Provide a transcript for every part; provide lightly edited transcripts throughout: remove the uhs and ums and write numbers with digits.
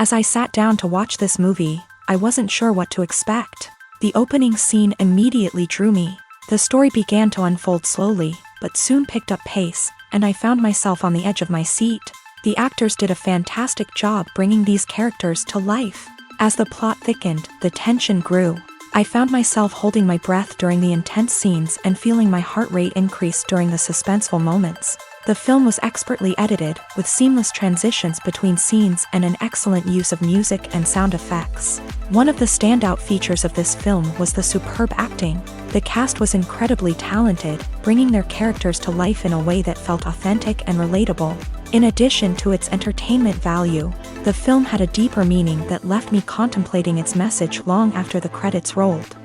As I sat down to watch this movie, I wasn't sure what to expect. The opening scene immediately drew me. The story began to unfold slowly, but soon picked up pace, and I found myself on the edge of my seat. The actors did a fantastic job bringing these characters to life. As the plot thickened, the tension grew. I found myself holding my breath during the intense scenes and feeling my heart rate increase during the suspenseful moments. The film was expertly edited, with seamless transitions between scenes and an excellent use of music and sound effects. One of the standout features of this film was the superb acting. The cast was incredibly talented, bringing their characters to life in a way that felt authentic and relatable. In addition to its entertainment value, the film had a deeper meaning that left me contemplating its message long after the credits rolled.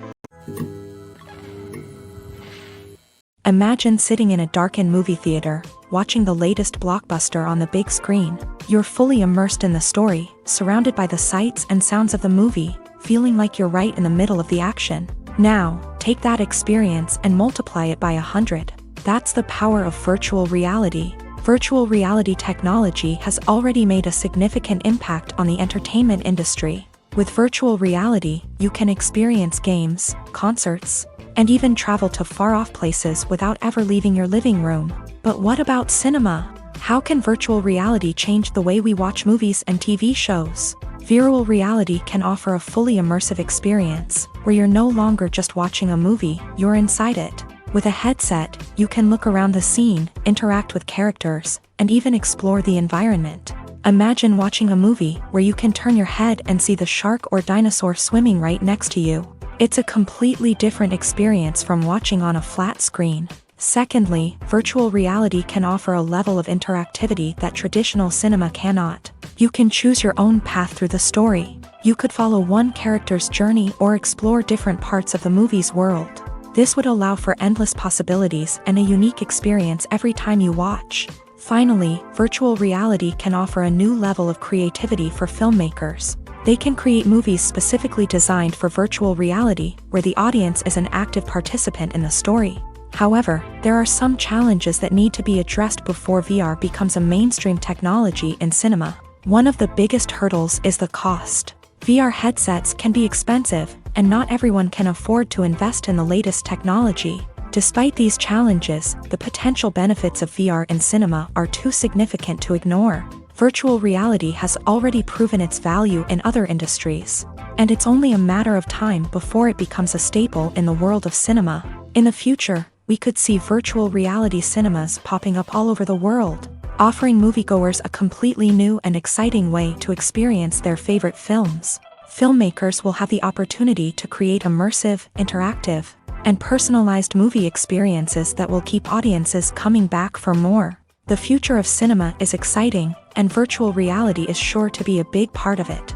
Imagine sitting in a darkened movie theater, watching the latest blockbuster on the big screen. You're fully immersed in the story, surrounded by the sights and sounds of the movie, feeling like you're right in the middle of the action. Now, take that experience and multiply it by 100. That's the power of virtual reality. Virtual reality technology has already made a significant impact on the entertainment industry. With virtual reality, you can experience games, concerts, and even travel to far-off places without ever leaving your living room. But what about cinema? How can virtual reality change the way we watch movies and TV shows? Virtual reality can offer a fully immersive experience, where you're no longer just watching a movie, you're inside it. With a headset, you can look around the scene, interact with characters, and even explore the environment. Imagine watching a movie where you can turn your head and see the shark or dinosaur swimming right next to you. It's a completely different experience from watching on a flat screen. Secondly, virtual reality can offer a level of interactivity that traditional cinema cannot. You can choose your own path through the story. You could follow one character's journey or explore different parts of the movie's world. This would allow for endless possibilities and a unique experience every time you watch. Finally, virtual reality can offer a new level of creativity for filmmakers. They can create movies specifically designed for virtual reality, where the audience is an active participant in the story. However, there are some challenges that need to be addressed before VR becomes a mainstream technology in cinema. One of the biggest hurdles is the cost. VR headsets can be expensive, and not everyone can afford to invest in the latest technology. Despite these challenges, the potential benefits of VR in cinema are too significant to ignore. Virtual reality has already proven its value in other industries, and it's only a matter of time before it becomes a staple in the world of cinema. In the future, we could see virtual reality cinemas popping up all over the world, offering moviegoers a completely new and exciting way to experience their favorite films. Filmmakers will have the opportunity to create immersive, interactive, and personalized movie experiences that will keep audiences coming back for more. The future of cinema is exciting, and virtual reality is sure to be a big part of it.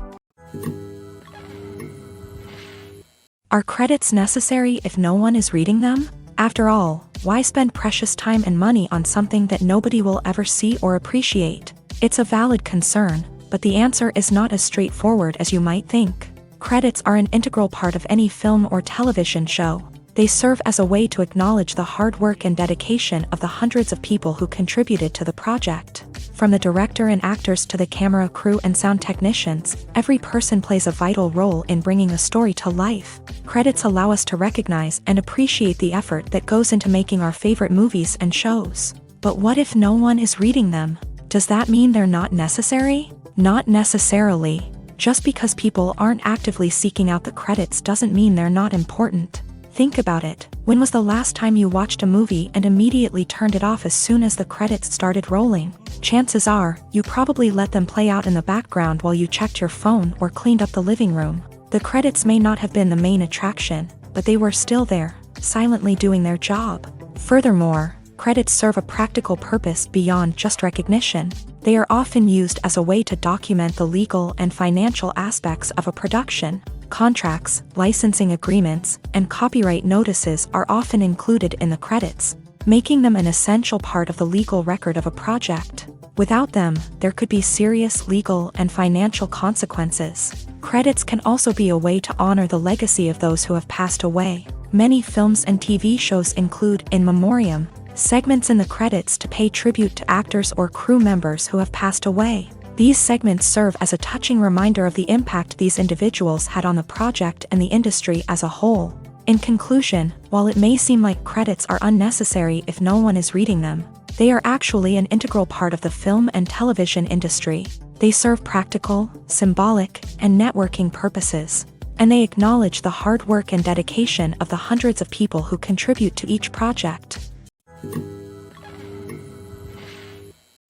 Are credits necessary if no one is reading them? After all, why spend precious time and money on something that nobody will ever see or appreciate? It's a valid concern, but the answer is not as straightforward as you might think. Credits are an integral part of any film or television show. They serve as a way to acknowledge the hard work and dedication of the hundreds of people who contributed to the project. From the director and actors to the camera crew and sound technicians, every person plays a vital role in bringing a story to life. Credits allow us to recognize and appreciate the effort that goes into making our favorite movies and shows. But what if no one is reading them? Does that mean they're not necessary? Not necessarily. Just because people aren't actively seeking out the credits doesn't mean they're not important. Think about it. When was the last time you watched a movie and immediately turned it off as soon as the credits started rolling? Chances are, you probably let them play out in the background while you checked your phone or cleaned up the living room. The credits may not have been the main attraction, but they were still there, silently doing their job. Furthermore, credits serve a practical purpose beyond just recognition. They are often used as a way to document the legal and financial aspects of a production. Contracts, licensing agreements, and copyright notices are often included in the credits, making them an essential part of the legal record of a project. Without them, there could be serious legal and financial consequences. Credits can also be a way to honor the legacy of those who have passed away. Many films and TV shows include in memoriam segments in the credits to pay tribute to actors or crew members who have passed away. These segments serve as a touching reminder of the impact these individuals had on the project and the industry as a whole. In conclusion, while it may seem like credits are unnecessary if no one is reading them, they are actually an integral part of the film and television industry. They serve practical, symbolic, and networking purposes, and they acknowledge the hard work and dedication of the hundreds of people who contribute to each project.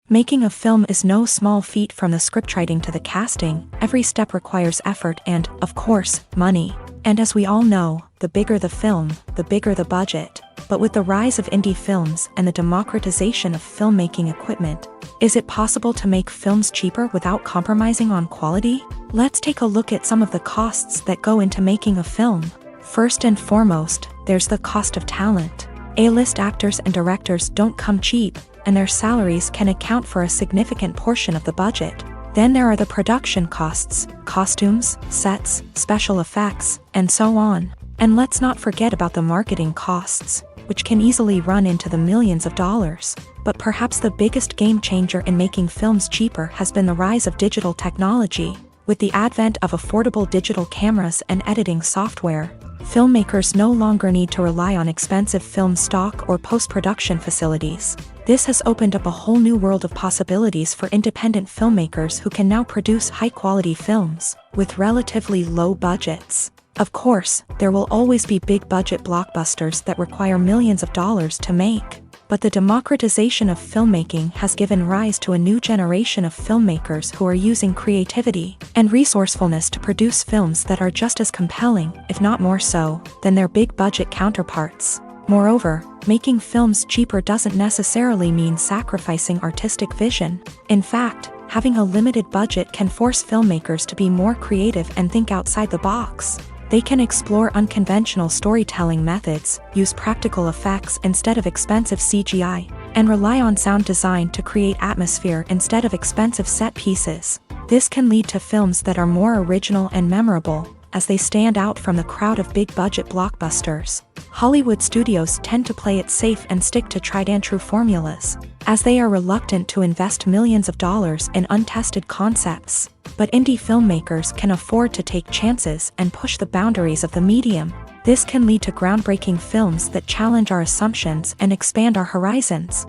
Making a film is no small feat. From the scriptwriting to the casting, every step requires effort and, of course, money. And as we all know, the bigger the film, the bigger the budget. But with the rise of indie films and the democratization of filmmaking equipment, is it possible to make films cheaper without compromising on quality? Let's take a look at some of the costs that go into making a film. First and foremost, there's the cost of talent. A-list actors and directors don't come cheap, and their salaries can account for a significant portion of the budget. Then there are the production costs, costumes, sets, special effects, and so on. And let's not forget about the marketing costs, which can easily run into the millions of dollars. But perhaps the biggest game changer in making films cheaper has been the rise of digital technology. With the advent of affordable digital cameras and editing software, filmmakers no longer need to rely on expensive film stock or post-production facilities. This has opened up a whole new world of possibilities for independent filmmakers who can now produce high-quality films with relatively low budgets. Of course, there will always be big-budget blockbusters that require millions of dollars to make. But the democratization of filmmaking has given rise to a new generation of filmmakers who are using creativity and resourcefulness to produce films that are just as compelling, if not more so, than their big-budget counterparts. Moreover, making films cheaper doesn't necessarily mean sacrificing artistic vision. In fact, having a limited budget can force filmmakers to be more creative and think outside the box. They can explore unconventional storytelling methods, use practical effects instead of expensive CGI, and rely on sound design to create atmosphere instead of expensive set pieces. This can lead to films that are more original and memorable, as they stand out from the crowd of big-budget blockbusters. Hollywood studios tend to play it safe and stick to tried-and-true formulas, as they are reluctant to invest millions of dollars in untested concepts. But indie filmmakers can afford to take chances and push the boundaries of the medium. This can lead to groundbreaking films that challenge our assumptions and expand our horizons.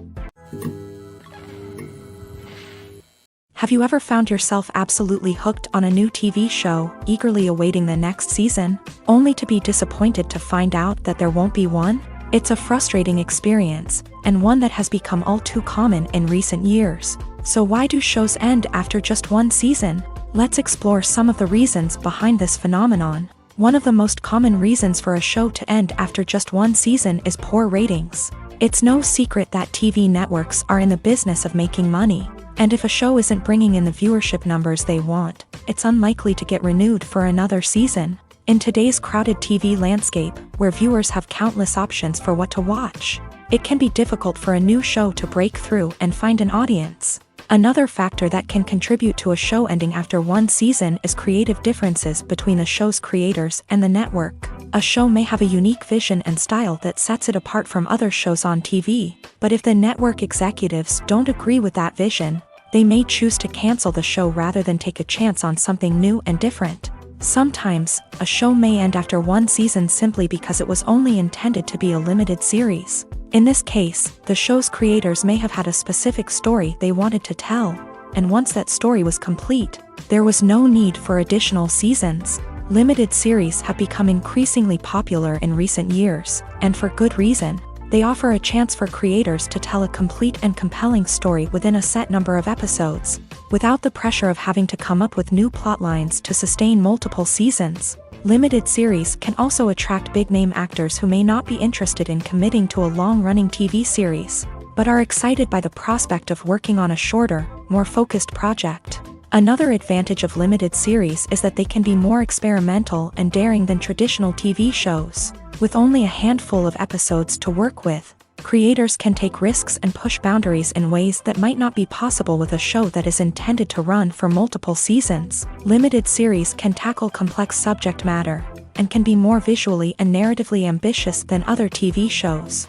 Have you ever found yourself absolutely hooked on a new TV show, eagerly awaiting the next season, only to be disappointed to find out that there won't be one? It's a frustrating experience, and one that has become all too common in recent years. So why do shows end after just one season? Let's explore some of the reasons behind this phenomenon. One of the most common reasons for a show to end after just one season is poor ratings. It's no secret that TV networks are in the business of making money, and if a show isn't bringing in the viewership numbers they want, it's unlikely to get renewed for another season. In today's crowded TV landscape, where viewers have countless options for what to watch, it can be difficult for a new show to break through and find an audience. Another factor that can contribute to a show ending after one season is creative differences between the show's creators and the network. A show may have a unique vision and style that sets it apart from other shows on TV, but if the network executives don't agree with that vision, they may choose to cancel the show rather than take a chance on something new and different. Sometimes, a show may end after one season simply because it was only intended to be a limited series. In this case, the show's creators may have had a specific story they wanted to tell. and once that story was complete, there was no need for additional seasons. Limited series have become increasingly popular in recent years, and for good reason. They offer a chance for creators to tell a complete and compelling story within a set number of episodes, without the pressure of having to come up with new plotlines to sustain multiple seasons. Limited series can also attract big-name actors who may not be interested in committing to a long-running TV series, but are excited by the prospect of working on a shorter, more focused project. Another advantage of limited series is that they can be more experimental and daring than traditional TV shows. With only a handful of episodes to work with, creators can take risks and push boundaries in ways that might not be possible with a show that is intended to run for multiple seasons. Limited series can tackle complex subject matter, and can be more visually and narratively ambitious than other TV shows.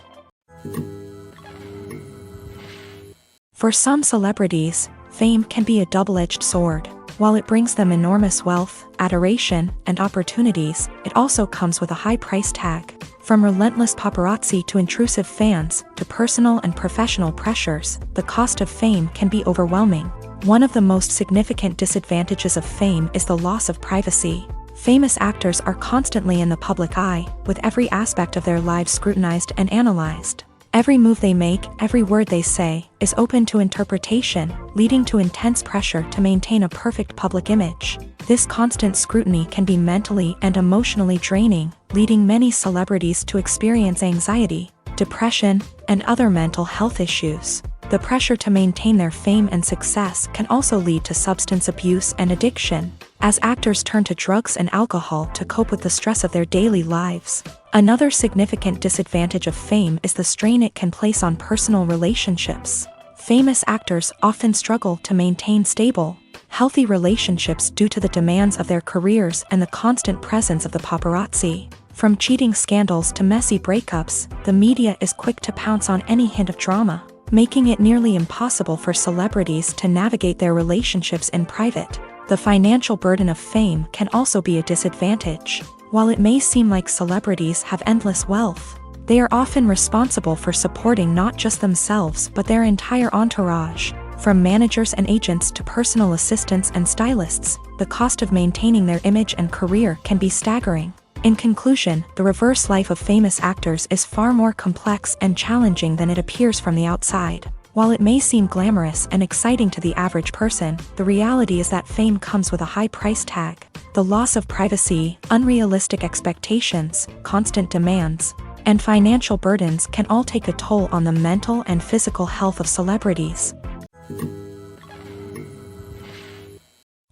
For some celebrities, fame can be a double-edged sword. While it brings them enormous wealth, adoration, and opportunities, it also comes with a high price tag. From relentless paparazzi to intrusive fans, to personal and professional pressures, the cost of fame can be overwhelming. One of the most significant disadvantages of fame is the loss of privacy. Famous actors are constantly in the public eye, with every aspect of their lives scrutinized and analyzed. Every move they make, every word they say, is open to interpretation, leading to intense pressure to maintain a perfect public image. This constant scrutiny can be mentally and emotionally draining, leading many celebrities to experience anxiety, depression, and other mental health issues. The pressure to maintain their fame and success can also lead to substance abuse and addiction, as actors turn to drugs and alcohol to cope with the stress of their daily lives. Another significant disadvantage of fame is the strain it can place on personal relationships. Famous actors often struggle to maintain stable, healthy relationships due to the demands of their careers and the constant presence of the paparazzi. From cheating scandals to messy breakups, the media is quick to pounce on any hint of drama, making it nearly impossible for celebrities to navigate their relationships in private. The financial burden of fame can also be a disadvantage. While it may seem like celebrities have endless wealth, they are often responsible for supporting not just themselves but their entire entourage. From managers and agents to personal assistants and stylists, the cost of maintaining their image and career can be staggering. In conclusion, the reverse life of famous actors is far more complex and challenging than it appears from the outside. While it may seem glamorous and exciting to the average person, the reality is that fame comes with a high price tag. The loss of privacy, unrealistic expectations, constant demands, and financial burdens can all take a toll on the mental and physical health of celebrities.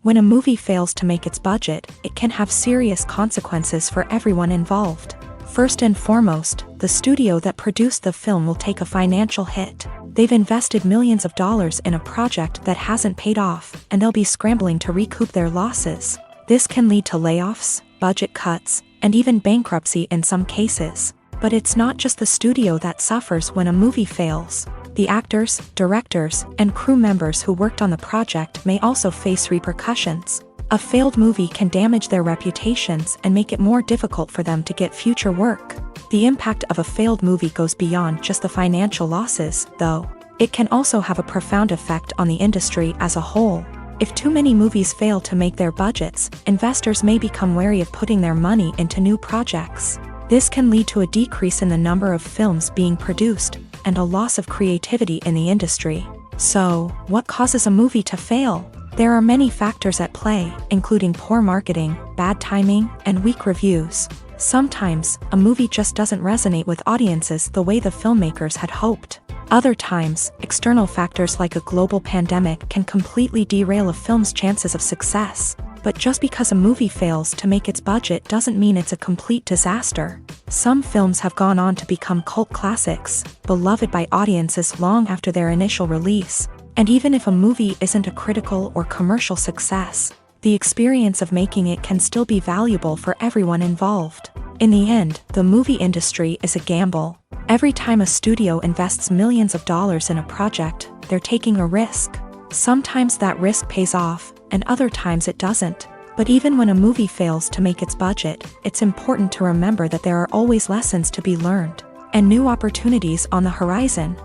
When a movie fails to make its budget, it can have serious consequences for everyone involved. First and foremost, the studio that produced the film will take a financial hit. They've invested millions of dollars in a project that hasn't paid off, and they'll be scrambling to recoup their losses. This can lead to layoffs, budget cuts, and even bankruptcy in some cases. But it's not just the studio that suffers when a movie fails. The actors, directors, and crew members who worked on the project may also face repercussions. A failed movie can damage their reputations and make it more difficult for them to get future work. The impact of a failed movie goes beyond just the financial losses, though. It can also have a profound effect on the industry as a whole. If too many movies fail to make their budgets, investors may become wary of putting their money into new projects. This can lead to a decrease in the number of films being produced, and a loss of creativity in the industry. So, what causes a movie to fail? There are many factors at play, including poor marketing, bad timing, and weak reviews. Sometimes, a movie just doesn't resonate with audiences the way the filmmakers had hoped. Other times, external factors like a global pandemic can completely derail a film's chances of success. But just because a movie fails to make its budget doesn't mean it's a complete disaster. Some films have gone on to become cult classics, beloved by audiences long after their initial release. And even if a movie isn't a critical or commercial success, the experience of making it can still be valuable for everyone involved. In the end, the movie industry is a gamble. Every time a studio invests millions of dollars in a project, they're taking a risk. Sometimes that risk pays off, and other times it doesn't. But even when a movie fails to make its budget, it's important to remember that there are always lessons to be learned, and new opportunities on the horizon.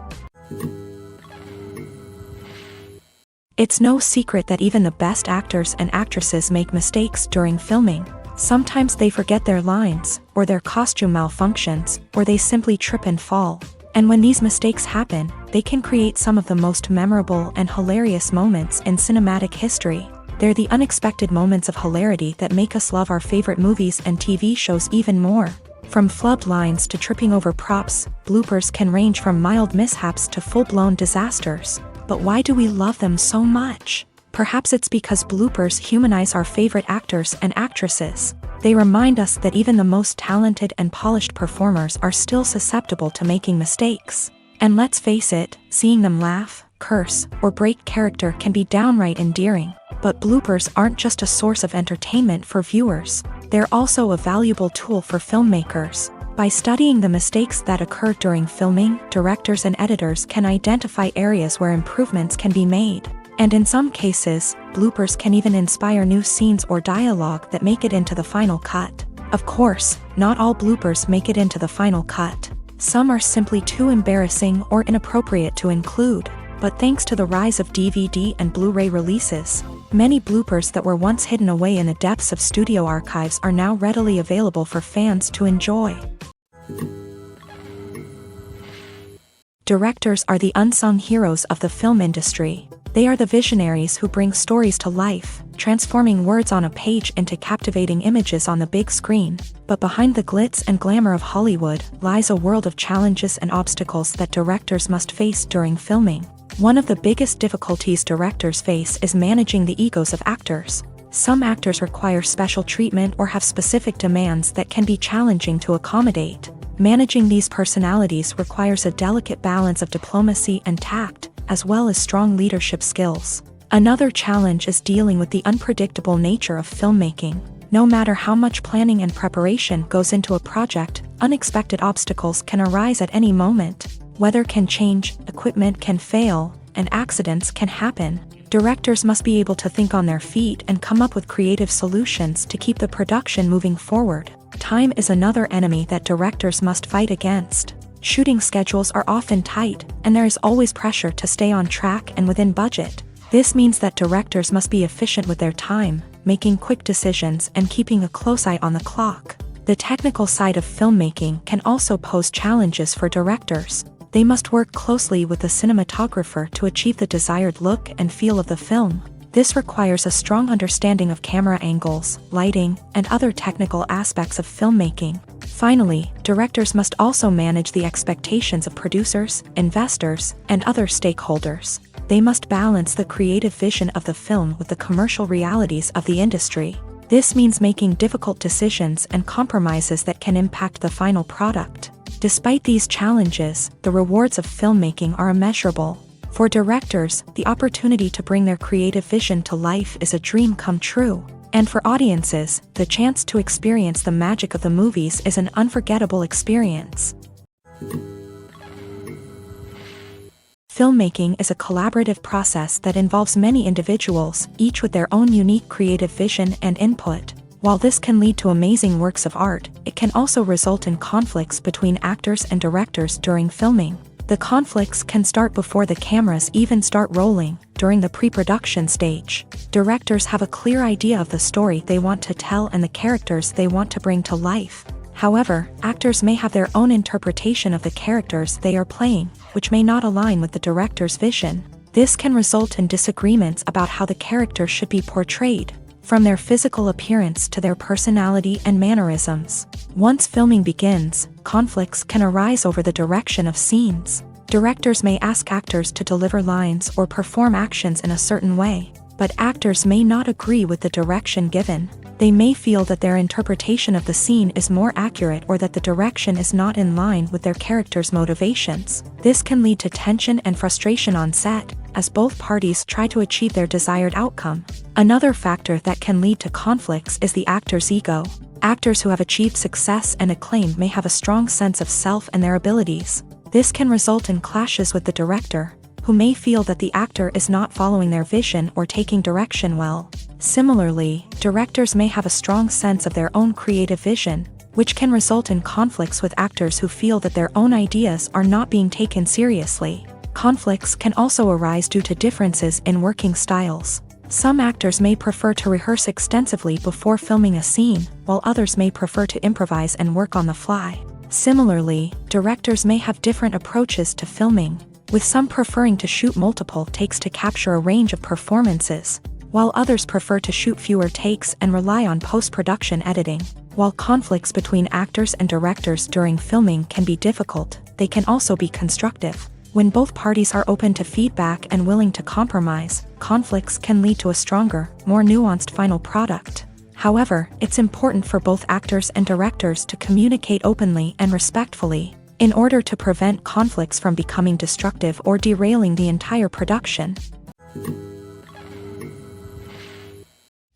It's no secret that even the best actors and actresses make mistakes during filming. Sometimes they forget their lines, or their costume malfunctions, or they simply trip and fall. And when these mistakes happen, they can create some of the most memorable and hilarious moments in cinematic history. They're the unexpected moments of hilarity that make us love our favorite movies and TV shows even more. From flubbed lines to tripping over props, bloopers can range from mild mishaps to full-blown disasters. But why do we love them so much? Perhaps it's because bloopers humanize our favorite actors and actresses. They remind us that even the most talented and polished performers are still susceptible to making mistakes. And let's face it, seeing them laugh, curse, or break character can be downright endearing. But bloopers aren't just a source of entertainment for viewers. They're also a valuable tool for filmmakers. By studying the mistakes that occur during filming, directors and editors can identify areas where improvements can be made. And in some cases, bloopers can even inspire new scenes or dialogue that make it into the final cut. Of course, not all bloopers make it into the final cut. Some are simply too embarrassing or inappropriate to include. But thanks to the rise of DVD and Blu-ray releases, many bloopers that were once hidden away in the depths of studio archives are now readily available for fans to enjoy. Directors are the unsung heroes of the film industry. They are the visionaries who bring stories to life, transforming words on a page into captivating images on the big screen. But behind the glitz and glamour of Hollywood lies a world of challenges and obstacles that directors must face during filming. One of the biggest difficulties directors face is managing the egos of actors. Some actors require special treatment or have specific demands that can be challenging to accommodate. Managing these personalities requires a delicate balance of diplomacy and tact, as well as strong leadership skills. Another challenge is dealing with the unpredictable nature of filmmaking. No matter how much planning and preparation goes into a project, unexpected obstacles can arise at any moment. Weather can change, equipment can fail, and accidents can happen. Directors must be able to think on their feet and come up with creative solutions to keep the production moving forward. Time is another enemy that directors must fight against. Shooting schedules are often tight, and there is always pressure to stay on track and within budget. This means that directors must be efficient with their time, making quick decisions and keeping a close eye on the clock. The technical side of filmmaking can also pose challenges for directors. They must work closely with the cinematographer to achieve the desired look and feel of the film. This requires a strong understanding of camera angles, lighting, and other technical aspects of filmmaking. Finally, directors must also manage the expectations of producers, investors, and other stakeholders. They must balance the creative vision of the film with the commercial realities of the industry. This means making difficult decisions and compromises that can impact the final product. Despite these challenges, the rewards of filmmaking are immeasurable. For directors, the opportunity to bring their creative vision to life is a dream come true. And for audiences, the chance to experience the magic of the movies is an unforgettable experience. Filmmaking is a collaborative process that involves many individuals, each with their own unique creative vision and input. While this can lead to amazing works of art, it can also result in conflicts between actors and directors during filming. The conflicts can start before the cameras even start rolling, during the pre-production stage. Directors have a clear idea of the story they want to tell and the characters they want to bring to life. However, actors may have their own interpretation of the characters they are playing, which may not align with the director's vision. This can result in disagreements about how the character should be portrayed, from their physical appearance to their personality and mannerisms. Once filming begins, conflicts can arise over the direction of scenes. Directors may ask actors to deliver lines or perform actions in a certain way, but actors may not agree with the direction given. They may feel that their interpretation of the scene is more accurate or that the direction is not in line with their character's motivations. This can lead to tension and frustration on set, as both parties try to achieve their desired outcome. Another factor that can lead to conflicts is the actor's ego. Actors who have achieved success and acclaim may have a strong sense of self and their abilities. This can result in clashes with the director, who may feel that the actor is not following their vision or taking direction well. Similarly, directors may have a strong sense of their own creative vision, which can result in conflicts with actors who feel that their own ideas are not being taken seriously. Conflicts can also arise due to differences in working styles. Some actors may prefer to rehearse extensively before filming a scene, while others may prefer to improvise and work on the fly. Similarly, directors may have different approaches to filming, with some preferring to shoot multiple takes to capture a range of performances, while others prefer to shoot fewer takes and rely on post-production editing. While conflicts between actors and directors during filming can be difficult, they can also be constructive. When both parties are open to feedback and willing to compromise, conflicts can lead to a stronger, more nuanced final product. However, it's important for both actors and directors to communicate openly and respectfully, in order to prevent conflicts from becoming destructive or derailing the entire production.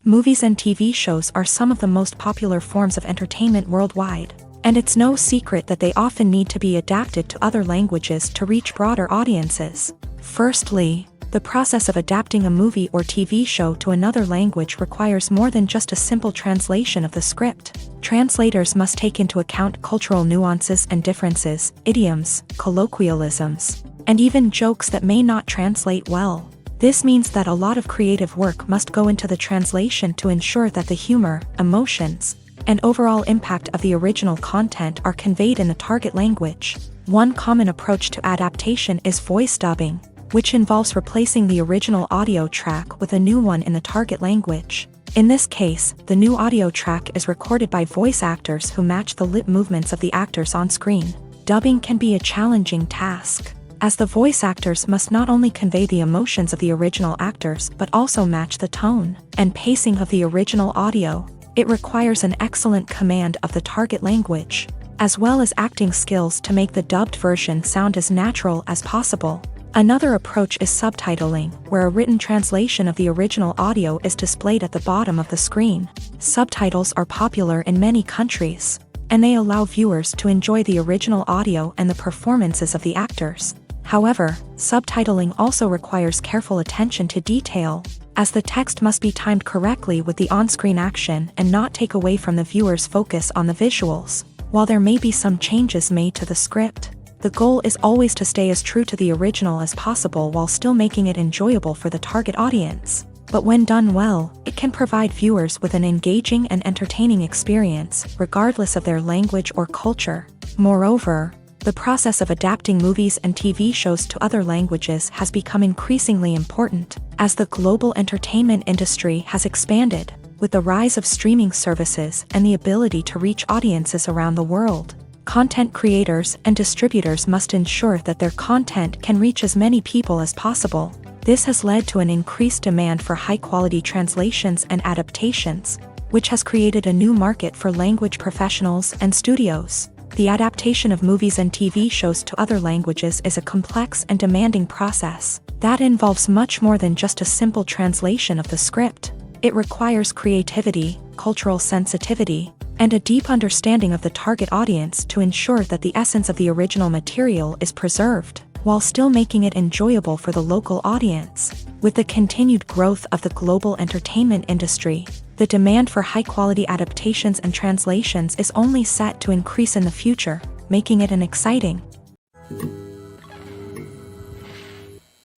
Movies and TV shows are some of the most popular forms of entertainment worldwide, and it's no secret that they often need to be adapted to other languages to reach broader audiences. Firstly, the process of adapting a movie or TV show to another language requires more than just a simple translation of the script. Translators must take into account cultural nuances and differences, idioms, colloquialisms, and even jokes that may not translate well. This means that a lot of creative work must go into the translation to ensure that the humor, emotions, and overall impact of the original content are conveyed in the target language. One common approach to adaptation is voice dubbing, which involves replacing the original audio track with a new one in the target language. In this case, the new audio track is recorded by voice actors who match the lip movements of the actors on screen. Dubbing can be a challenging task, as the voice actors must not only convey the emotions of the original actors but also match the tone and pacing of the original audio. It requires an excellent command of the target language, as well as acting skills to make the dubbed version sound as natural as possible. Another approach is subtitling, where a written translation of the original audio is displayed at the bottom of the screen. Subtitles are popular in many countries, and they allow viewers to enjoy the original audio and the performances of the actors. However, subtitling also requires careful attention to detail, as the text must be timed correctly with the on-screen action and not take away from the viewer's focus on the visuals. While there may be some changes made to the script, the goal is always to stay as true to the original as possible while still making it enjoyable for the target audience. But when done well, it can provide viewers with an engaging and entertaining experience, regardless of their language or culture. Moreover, the process of adapting movies and TV shows to other languages has become increasingly important, as the global entertainment industry has expanded, with the rise of streaming services and the ability to reach audiences around the world. Content creators and distributors must ensure that their content can reach as many people as possible. This has led to an increased demand for high-quality translations and adaptations, which has created a new market for language professionals and studios. The adaptation of movies and TV shows to other languages is a complex and demanding process that involves much more than just a simple translation of the script. It requires creativity, cultural sensitivity, and a deep understanding of the target audience to ensure that the essence of the original material is preserved, while still making it enjoyable for the local audience. With the continued growth of the global entertainment industry, the demand for high-quality adaptations and translations is only set to increase in the future, making it an exciting.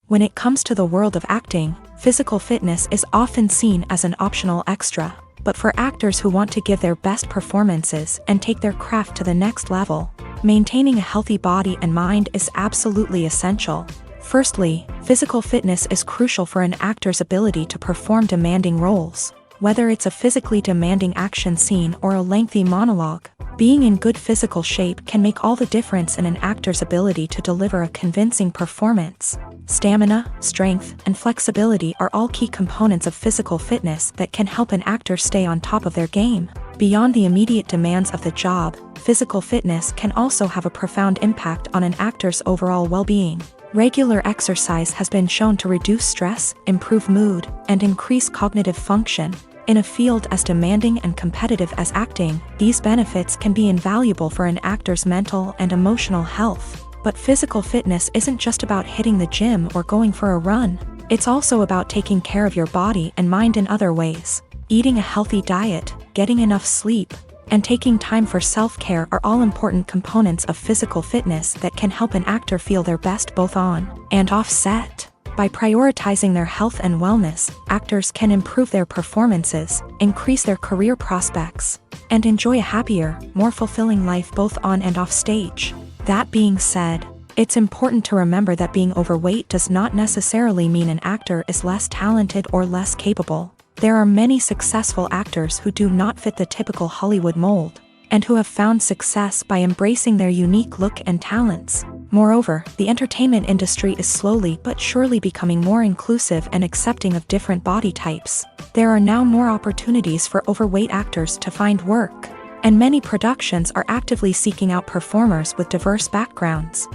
When it comes to the world of acting, physical fitness is often seen as an optional extra. But for actors who want to give their best performances and take their craft to the next level, maintaining a healthy body and mind is absolutely essential. Firstly, physical fitness is crucial for an actor's ability to perform demanding roles. Whether it's a physically demanding action scene or a lengthy monologue, being in good physical shape can make all the difference in an actor's ability to deliver a convincing performance. Stamina, strength, and flexibility are all key components of physical fitness that can help an actor stay on top of their game. Beyond the immediate demands of the job, physical fitness can also have a profound impact on an actor's overall well-being. Regular exercise has been shown to reduce stress, improve mood, and increase cognitive function. In a field as demanding and competitive as acting, these benefits can be invaluable for an actor's mental and emotional health. But physical fitness isn't just about hitting the gym or going for a run. It's also about taking care of your body and mind in other ways. Eating a healthy diet, getting enough sleep, and taking time for self-care are all important components of physical fitness that can help an actor feel their best both on and off set. By prioritizing their health and wellness, actors can improve their performances, increase their career prospects, and enjoy a happier, more fulfilling life both on and off stage. That being said, it's important to remember that being overweight does not necessarily mean an actor is less talented or less capable. There are many successful actors who do not fit the typical Hollywood mold, and who have found success by embracing their unique look and talents. Moreover, the entertainment industry is slowly but surely becoming more inclusive and accepting of different body types. There are now more opportunities for overweight actors to find work, and many productions are actively seeking out performers with diverse backgrounds.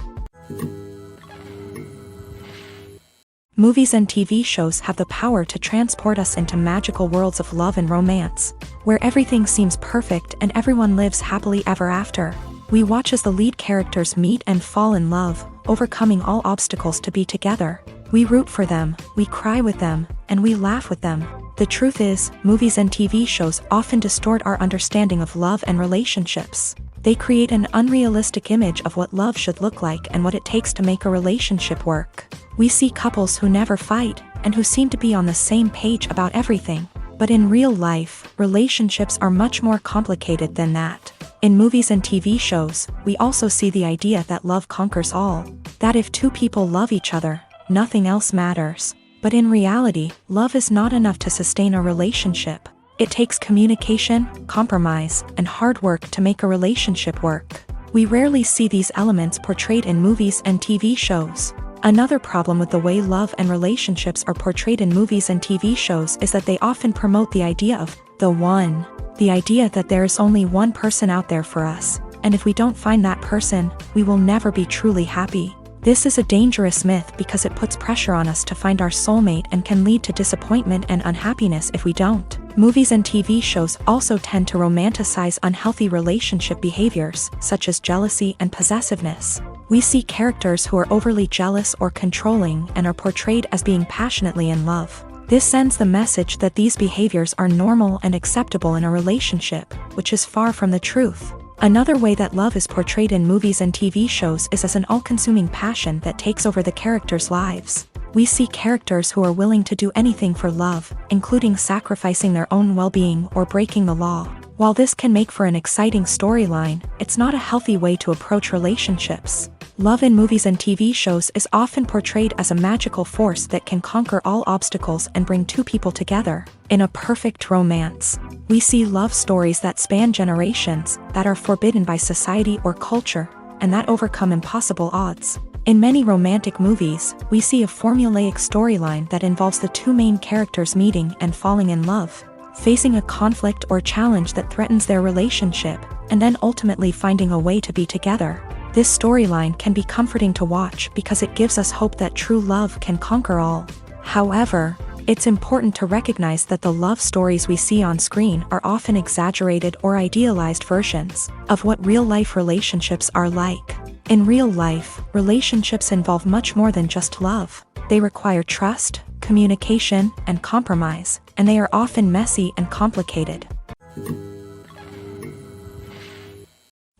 Movies and TV shows have the power to transport us into magical worlds of love and romance, where everything seems perfect and everyone lives happily ever after. We watch as the lead characters meet and fall in love, overcoming all obstacles to be together. We root for them, we cry with them, and we laugh with them. The truth is, movies and TV shows often distort our understanding of love and relationships. They create an unrealistic image of what love should look like and what it takes to make a relationship work. We see couples who never fight, and who seem to be on the same page about everything. But in real life, relationships are much more complicated than that. In movies and TV shows, we also see the idea that love conquers all. That if two people love each other, nothing else matters. But in reality, love is not enough to sustain a relationship. It takes communication, compromise, and hard work to make a relationship work. We rarely see these elements portrayed in movies and TV shows. Another problem with the way love and relationships are portrayed in movies and TV shows is that they often promote the idea of the one. The idea that there is only one person out there for us, and if we don't find that person, we will never be truly happy. This is a dangerous myth because it puts pressure on us to find our soulmate and can lead to disappointment and unhappiness if we don't. Movies and TV shows also tend to romanticize unhealthy relationship behaviors, such as jealousy and possessiveness. We see characters who are overly jealous or controlling and are portrayed as being passionately in love. This sends the message that these behaviors are normal and acceptable in a relationship, which is far from the truth. Another way that love is portrayed in movies and TV shows is as an all-consuming passion that takes over the characters' lives. We see characters who are willing to do anything for love, including sacrificing their own well-being or breaking the law. While this can make for an exciting storyline, it's not a healthy way to approach relationships. Love in movies and TV shows is often portrayed as a magical force that can conquer all obstacles and bring two people together. In a perfect romance, we see love stories that span generations, that are forbidden by society or culture, and that overcome impossible odds. In many romantic movies, we see a formulaic storyline that involves the two main characters meeting and falling in love, facing a conflict or challenge that threatens their relationship, and then ultimately finding a way to be together. This storyline can be comforting to watch because it gives us hope that true love can conquer all. However, it's important to recognize that the love stories we see on screen are often exaggerated or idealized versions of what real-life relationships are like. In real life, relationships involve much more than just love. They require trust, communication, and compromise, and they are often messy and complicated.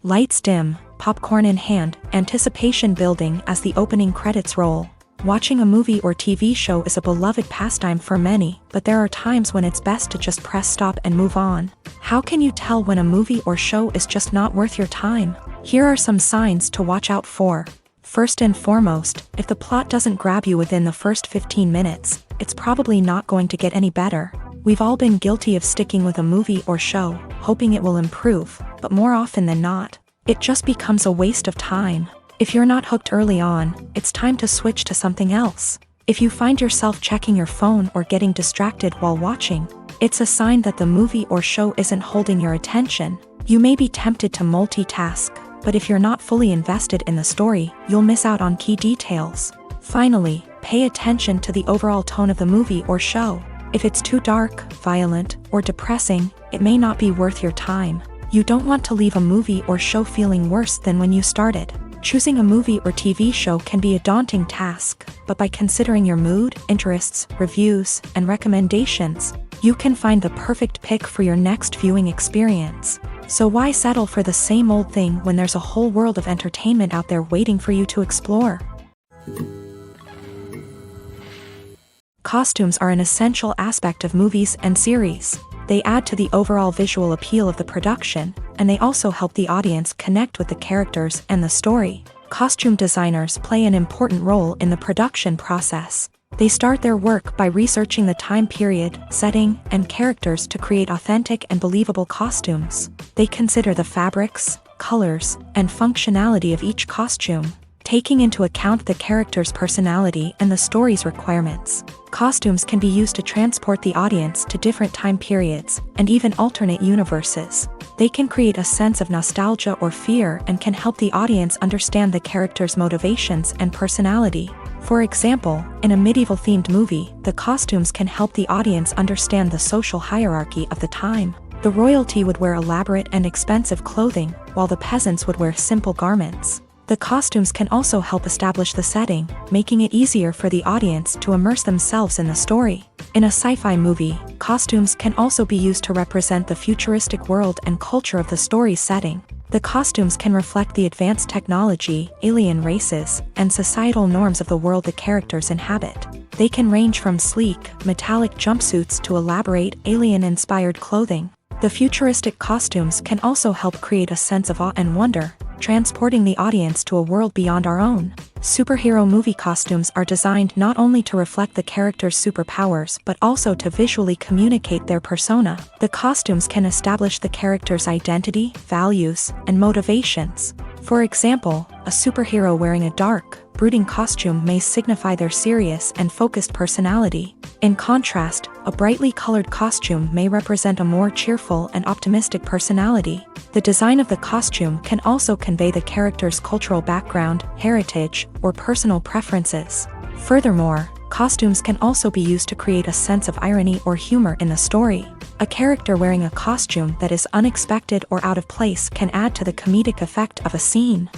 Lights dim, popcorn in hand, anticipation building as the opening credits roll. Watching a movie or TV show is a beloved pastime for many, but there are times when it's best to just press stop and move on. How can you tell when a movie or show is just not worth your time? Here are some signs to watch out for. First and foremost, if the plot doesn't grab you within the first 15 minutes, it's probably not going to get any better. We've all been guilty of sticking with a movie or show, hoping it will improve, but more often than not, it just becomes a waste of time. If you're not hooked early on, it's time to switch to something else. If you find yourself checking your phone or getting distracted while watching, it's a sign that the movie or show isn't holding your attention. You may be tempted to multitask, but if you're not fully invested in the story, you'll miss out on key details. Finally, pay attention to the overall tone of the movie or show. If it's too dark, violent, or depressing, it may not be worth your time. You don't want to leave a movie or show feeling worse than when you started. Choosing a movie or TV show can be a daunting task, but by considering your mood, interests, reviews, and recommendations, You can find the perfect pick for your next viewing experience. So why settle for the same old thing when there's a whole world of entertainment out there waiting for you to explore? Costumes are an essential aspect of movies and series. They add to the overall visual appeal of the production, and they also help the audience connect with the characters and the story. Costume designers play an important role in the production process. They start their work by researching the time period, setting, and characters to create authentic and believable costumes. They consider the fabrics, colors, and functionality of each costume, taking into account the character's personality and the story's requirements. Costumes can be used to transport the audience to different time periods and even alternate universes. They can create a sense of nostalgia or fear and can help the audience understand the character's motivations and personality. For example, in a medieval-themed movie, the costumes can help the audience understand the social hierarchy of the time. The royalty would wear elaborate and expensive clothing, while the peasants would wear simple garments. The costumes can also help establish the setting, making it easier for the audience to immerse themselves in the story. In a sci-fi movie, costumes can also be used to represent the futuristic world and culture of the story's setting. The costumes can reflect the advanced technology, alien races, and societal norms of the world the characters inhabit. They can range from sleek, metallic jumpsuits to elaborate, alien-inspired clothing. The futuristic costumes can also help create a sense of awe and wonder, transporting the audience to a world beyond our own. Superhero movie costumes are designed not only to reflect the character's superpowers but also to visually communicate their persona. The costumes can establish the character's identity, values, and motivations. For example, a superhero wearing a dark, brooding costume may signify their serious and focused personality. In contrast, a brightly colored costume may represent a more cheerful and optimistic personality. The design of the costume can also convey the character's cultural background, heritage, or personal preferences. Furthermore, costumes can also be used to create a sense of irony or humor in the story. A character wearing a costume that is unexpected or out of place can add to the comedic effect of a scene.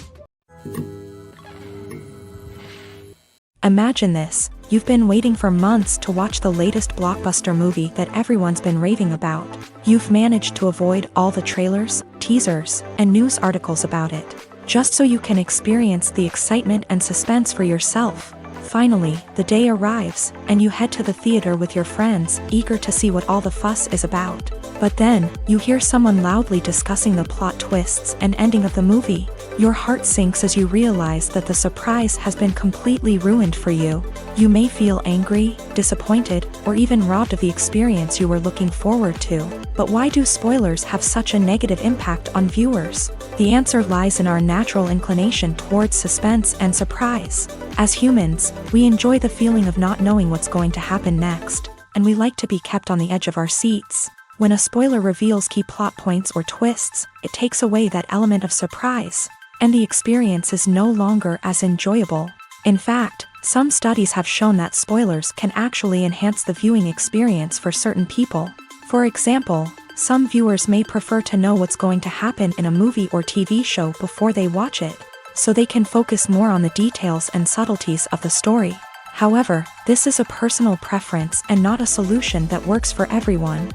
Imagine this: you've been waiting for months to watch the latest blockbuster movie that everyone's been raving about. You've managed to avoid all the trailers, teasers, and news articles about it, just so you can experience the excitement and suspense for yourself. Finally, the day arrives, and you head to the theater with your friends, eager to see what all the fuss is about. But then, you hear someone loudly discussing the plot twists and ending of the movie. Your heart sinks as you realize that the surprise has been completely ruined for you. You may feel angry, disappointed, or even robbed of the experience you were looking forward to. But why do spoilers have such a negative impact on viewers? The answer lies in our natural inclination towards suspense and surprise. As humans, we enjoy the feeling of not knowing what's going to happen next, and we like to be kept on the edge of our seats. When a spoiler reveals key plot points or twists, it takes away that element of surprise, and the experience is no longer as enjoyable. In fact, some studies have shown that spoilers can actually enhance the viewing experience for certain people. For example, some viewers may prefer to know what's going to happen in a movie or TV show before they watch it, so they can focus more on the details and subtleties of the story. However, this is a personal preference and not a solution that works for everyone.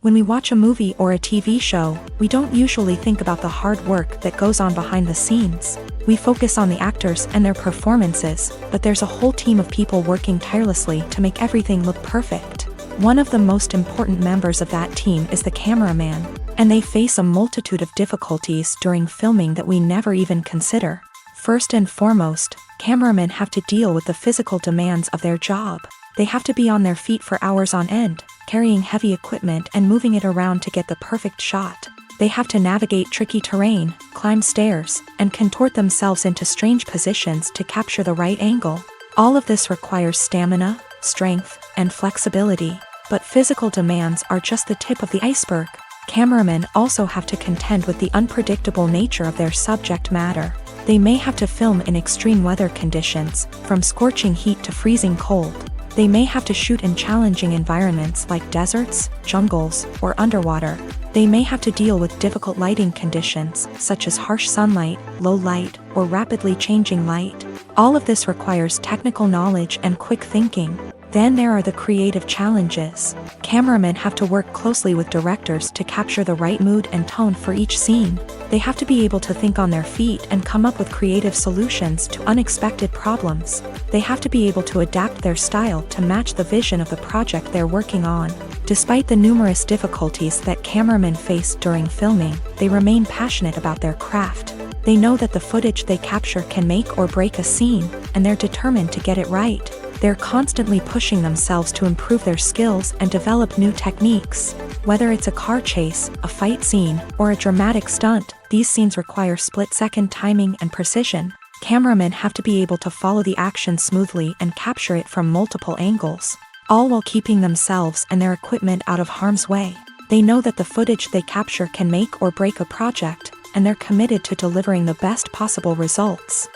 When we watch a movie or a TV show, we don't usually think about the hard work that goes on behind the scenes. We focus on the actors and their performances, but there's a whole team of people working tirelessly to make everything look perfect. One of the most important members of that team is the cameraman, and they face a multitude of difficulties during filming that we never even consider. First and foremost, cameramen have to deal with the physical demands of their job. They have to be on their feet for hours on end, carrying heavy equipment and moving it around to get the perfect shot. They have to navigate tricky terrain, climb stairs, and contort themselves into strange positions to capture the right angle. All of this requires stamina, strength, and flexibility. But physical demands are just the tip of the iceberg. Cameramen also have to contend with the unpredictable nature of their subject matter. They may have to film in extreme weather conditions, from scorching heat to freezing cold. They may have to shoot in challenging environments like deserts, jungles, or underwater. They may have to deal with difficult lighting conditions, such as harsh sunlight, low light, or rapidly changing light. All of this requires technical knowledge and quick thinking. Then there are the creative challenges. Cameramen have to work closely with directors to capture the right mood and tone for each scene. They have to be able to think on their feet and come up with creative solutions to unexpected problems. They have to be able to adapt their style to match the vision of the project they're working on. Despite the numerous difficulties that cameramen face during filming, they remain passionate about their craft. They know that the footage they capture can make or break a scene, and they're determined to get it right. They're constantly pushing themselves to improve their skills and develop new techniques. Whether it's a car chase, a fight scene, or a dramatic stunt, these scenes require split-second timing and precision. Cameramen have to be able to follow the action smoothly and capture it from multiple angles, all while keeping themselves and their equipment out of harm's way. They know that the footage they capture can make or break a project, and they're committed to delivering the best possible results.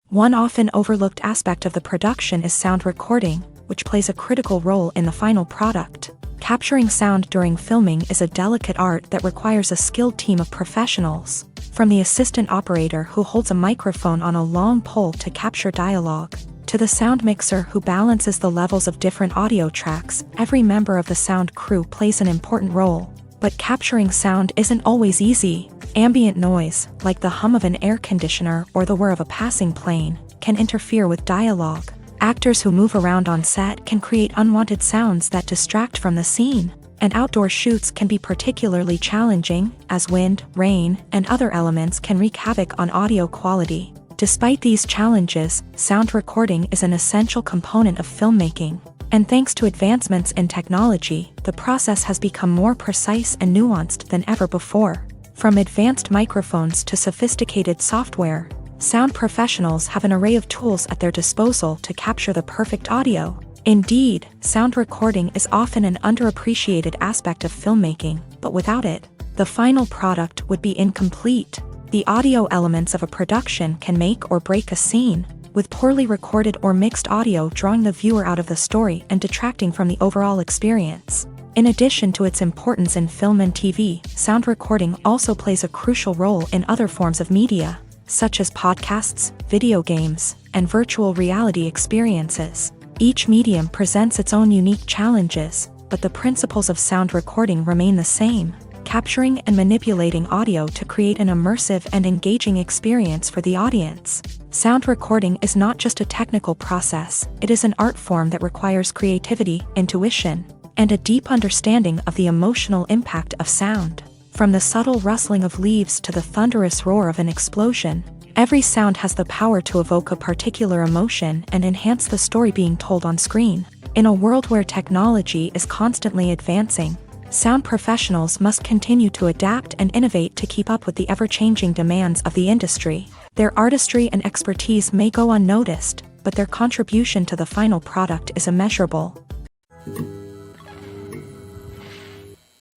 One often overlooked aspect of the production is sound recording, which plays a critical role in the final product. Capturing sound during filming is a delicate art that requires a skilled team of professionals. From the assistant operator who holds a microphone on a long pole to capture dialogue, to the sound mixer who balances the levels of different audio tracks, every member of the sound crew plays an important role. But capturing sound isn't always easy. Ambient noise, like the hum of an air conditioner or the whir of a passing plane, can interfere with dialogue. Actors who move around on set can create unwanted sounds that distract from the scene. And outdoor shoots can be particularly challenging, as wind, rain, and other elements can wreak havoc on audio quality. Despite these challenges, sound recording is an essential component of filmmaking. And thanks to advancements in technology, the process has become more precise and nuanced than ever before. From advanced microphones to sophisticated software, sound professionals have an array of tools at their disposal to capture the perfect audio. Indeed, sound recording is often an underappreciated aspect of filmmaking, but without it, the final product would be incomplete. The audio elements of a production can make or break a scene, with poorly recorded or mixed audio drawing the viewer out of the story and detracting from the overall experience. In addition to its importance in film and TV, sound recording also plays a crucial role in other forms of media, such as podcasts, video games, and virtual reality experiences. Each medium presents its own unique challenges, but the principles of sound recording remain the same, capturing and manipulating audio to create an immersive and engaging experience for the audience. Sound recording is not just a technical process, it is an art form that requires creativity, intuition, and a deep understanding of the emotional impact of sound. From the subtle rustling of leaves to the thunderous roar of an explosion, every sound has the power to evoke a particular emotion and enhance the story being told on screen. In a world where technology is constantly advancing, sound professionals must continue to adapt and innovate to keep up with the ever-changing demands of the industry. Their artistry and expertise may go unnoticed, but their contribution to the final product is immeasurable.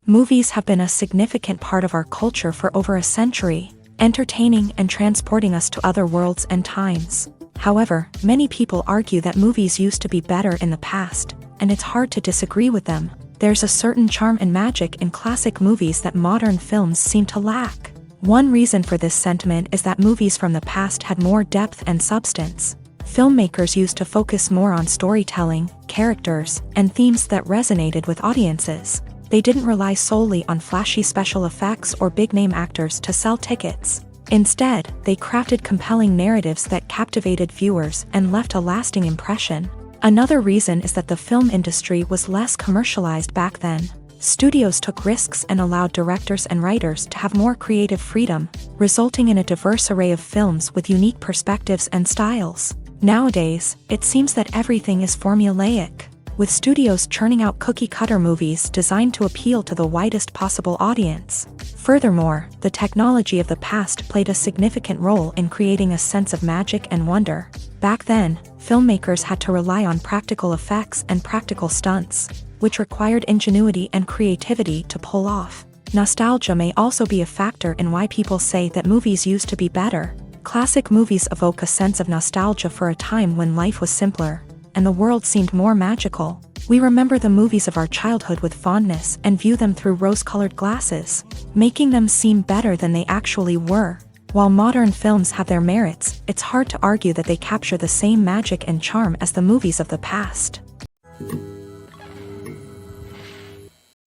Movies have been a significant part of our culture for over a century, entertaining and transporting us to other worlds and times. However, many people argue that movies used to be better in the past, and it's hard to disagree with them. There's a certain charm and magic in classic movies that modern films seem to lack. One reason for this sentiment is that movies from the past had more depth and substance. Filmmakers used to focus more on storytelling, characters, and themes that resonated with audiences. They didn't rely solely on flashy special effects or big-name actors to sell tickets. Instead, they crafted compelling narratives that captivated viewers and left a lasting impression. Another reason is that the film industry was less commercialized back then. Studios took risks and allowed directors and writers to have more creative freedom, resulting in a diverse array of films with unique perspectives and styles. Nowadays, it seems that everything is formulaic, with studios churning out cookie-cutter movies designed to appeal to the widest possible audience. Furthermore, the technology of the past played a significant role in creating a sense of magic and wonder. Back then, filmmakers had to rely on practical effects and practical stunts, which required ingenuity and creativity to pull off. Nostalgia may also be a factor in why people say that movies used to be better. Classic movies evoke a sense of nostalgia for a time when life was simpler, and the world seemed more magical. We remember the movies of our childhood with fondness and view them through rose-colored glasses, making them seem better than they actually were. While modern films have their merits, it's hard to argue that they capture the same magic and charm as the movies of the past.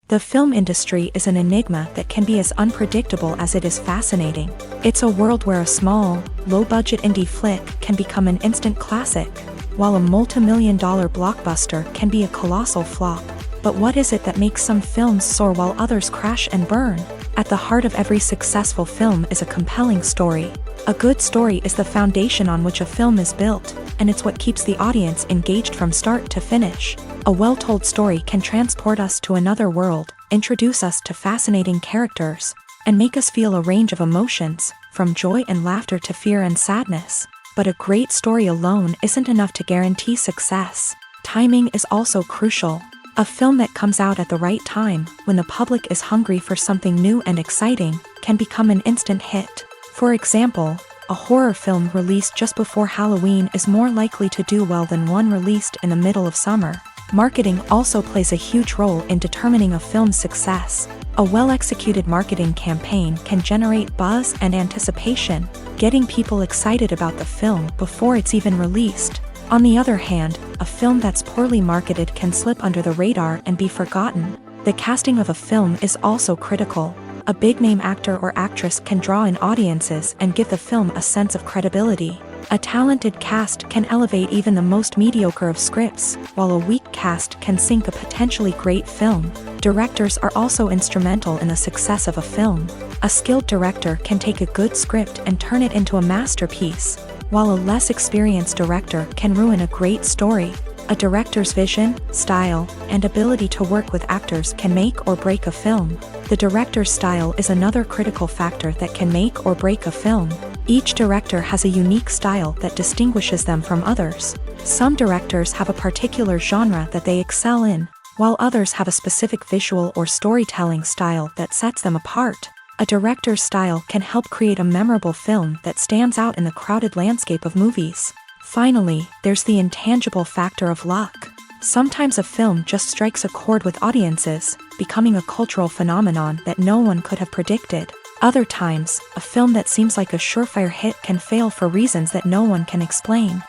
The film industry is an enigma that can be as unpredictable as it is fascinating. It's a world where a small, low-budget indie flick can become an instant classic, while a multi-million-dollar blockbuster can be a colossal flop. But what is it that makes some films soar while others crash and burn? At the heart of every successful film is a compelling story. A good story is the foundation on which a film is built, and it's what keeps the audience engaged from start to finish. A well-told story can transport us to another world, introduce us to fascinating characters, and make us feel a range of emotions, from joy and laughter to fear and sadness. But a great story alone isn't enough to guarantee success. Timing is also crucial. A film that comes out at the right time, when the public is hungry for something new and exciting, can become an instant hit. For example, a horror film released just before Halloween is more likely to do well than one released in the middle of summer. Marketing also plays a huge role in determining a film's success. A well-executed marketing campaign can generate buzz and anticipation, getting people excited about the film before it's even released. On the other hand, a film that's poorly marketed can slip under the radar and be forgotten. The casting of a film is also critical. A big-name actor or actress can draw in audiences and give the film a sense of credibility. A talented cast can elevate even the most mediocre of scripts, while a weak cast can sink a potentially great film. Directors are also instrumental in the success of a film. A skilled director can take a good script and turn it into a masterpiece, while a less experienced director can ruin a great story. A director's vision, style, and ability to work with actors can make or break a film. The director's style is another critical factor that can make or break a film. Each director has a unique style that distinguishes them from others. Some directors have a particular genre that they excel in, while others have a specific visual or storytelling style that sets them apart. A director's style can help create a memorable film that stands out in the crowded landscape of movies. Finally, there's the intangible factor of luck. Sometimes a film just strikes a chord with audiences, becoming a cultural phenomenon that no one could have predicted. Other times, a film that seems like a surefire hit can fail for reasons that no one can explain.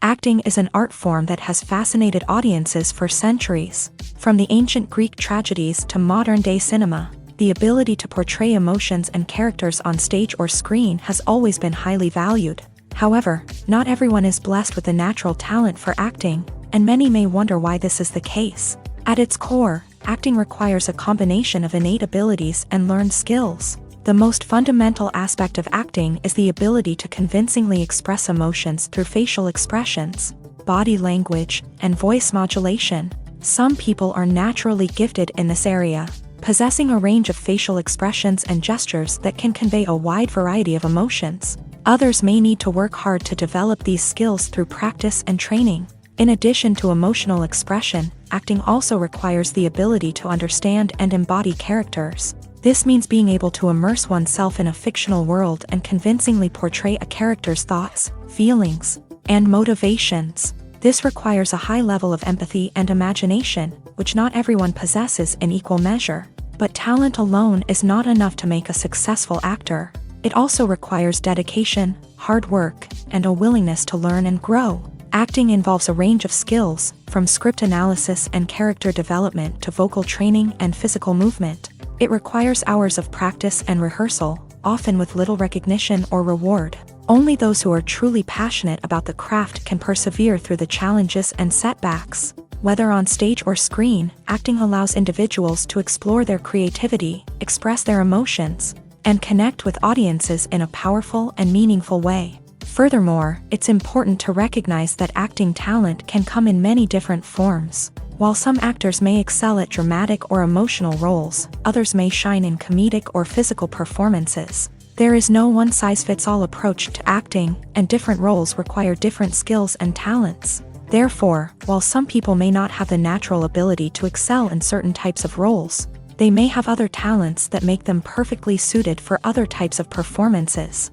Acting is an art form that has fascinated audiences for centuries. From the ancient Greek tragedies to modern-day cinema, the ability to portray emotions and characters on stage or screen has always been highly valued. However, not everyone is blessed with a natural talent for acting, and many may wonder why this is the case. At its core, acting requires a combination of innate abilities and learned skills. The most fundamental aspect of acting is the ability to convincingly express emotions through facial expressions, body language, and voice modulation. Some people are naturally gifted in this area, possessing a range of facial expressions and gestures that can convey a wide variety of emotions. Others may need to work hard to develop these skills through practice and training. In addition to emotional expression, acting also requires the ability to understand and embody characters. This means being able to immerse oneself in a fictional world and convincingly portray a character's thoughts, feelings, and motivations. This requires a high level of empathy and imagination, which not everyone possesses in equal measure. But talent alone is not enough to make a successful actor. It also requires dedication, hard work, and a willingness to learn and grow. Acting involves a range of skills, from script analysis and character development to vocal training and physical movement. It requires hours of practice and rehearsal, often with little recognition or reward. Only those who are truly passionate about the craft can persevere through the challenges and setbacks. Whether on stage or screen, acting allows individuals to explore their creativity, express their emotions, and connect with audiences in a powerful and meaningful way. Furthermore, it's important to recognize that acting talent can come in many different forms. While some actors may excel at dramatic or emotional roles, others may shine in comedic or physical performances. There is no one-size-fits-all approach to acting, and different roles require different skills and talents. Therefore, while some people may not have the natural ability to excel in certain types of roles, they may have other talents that make them perfectly suited for other types of performances.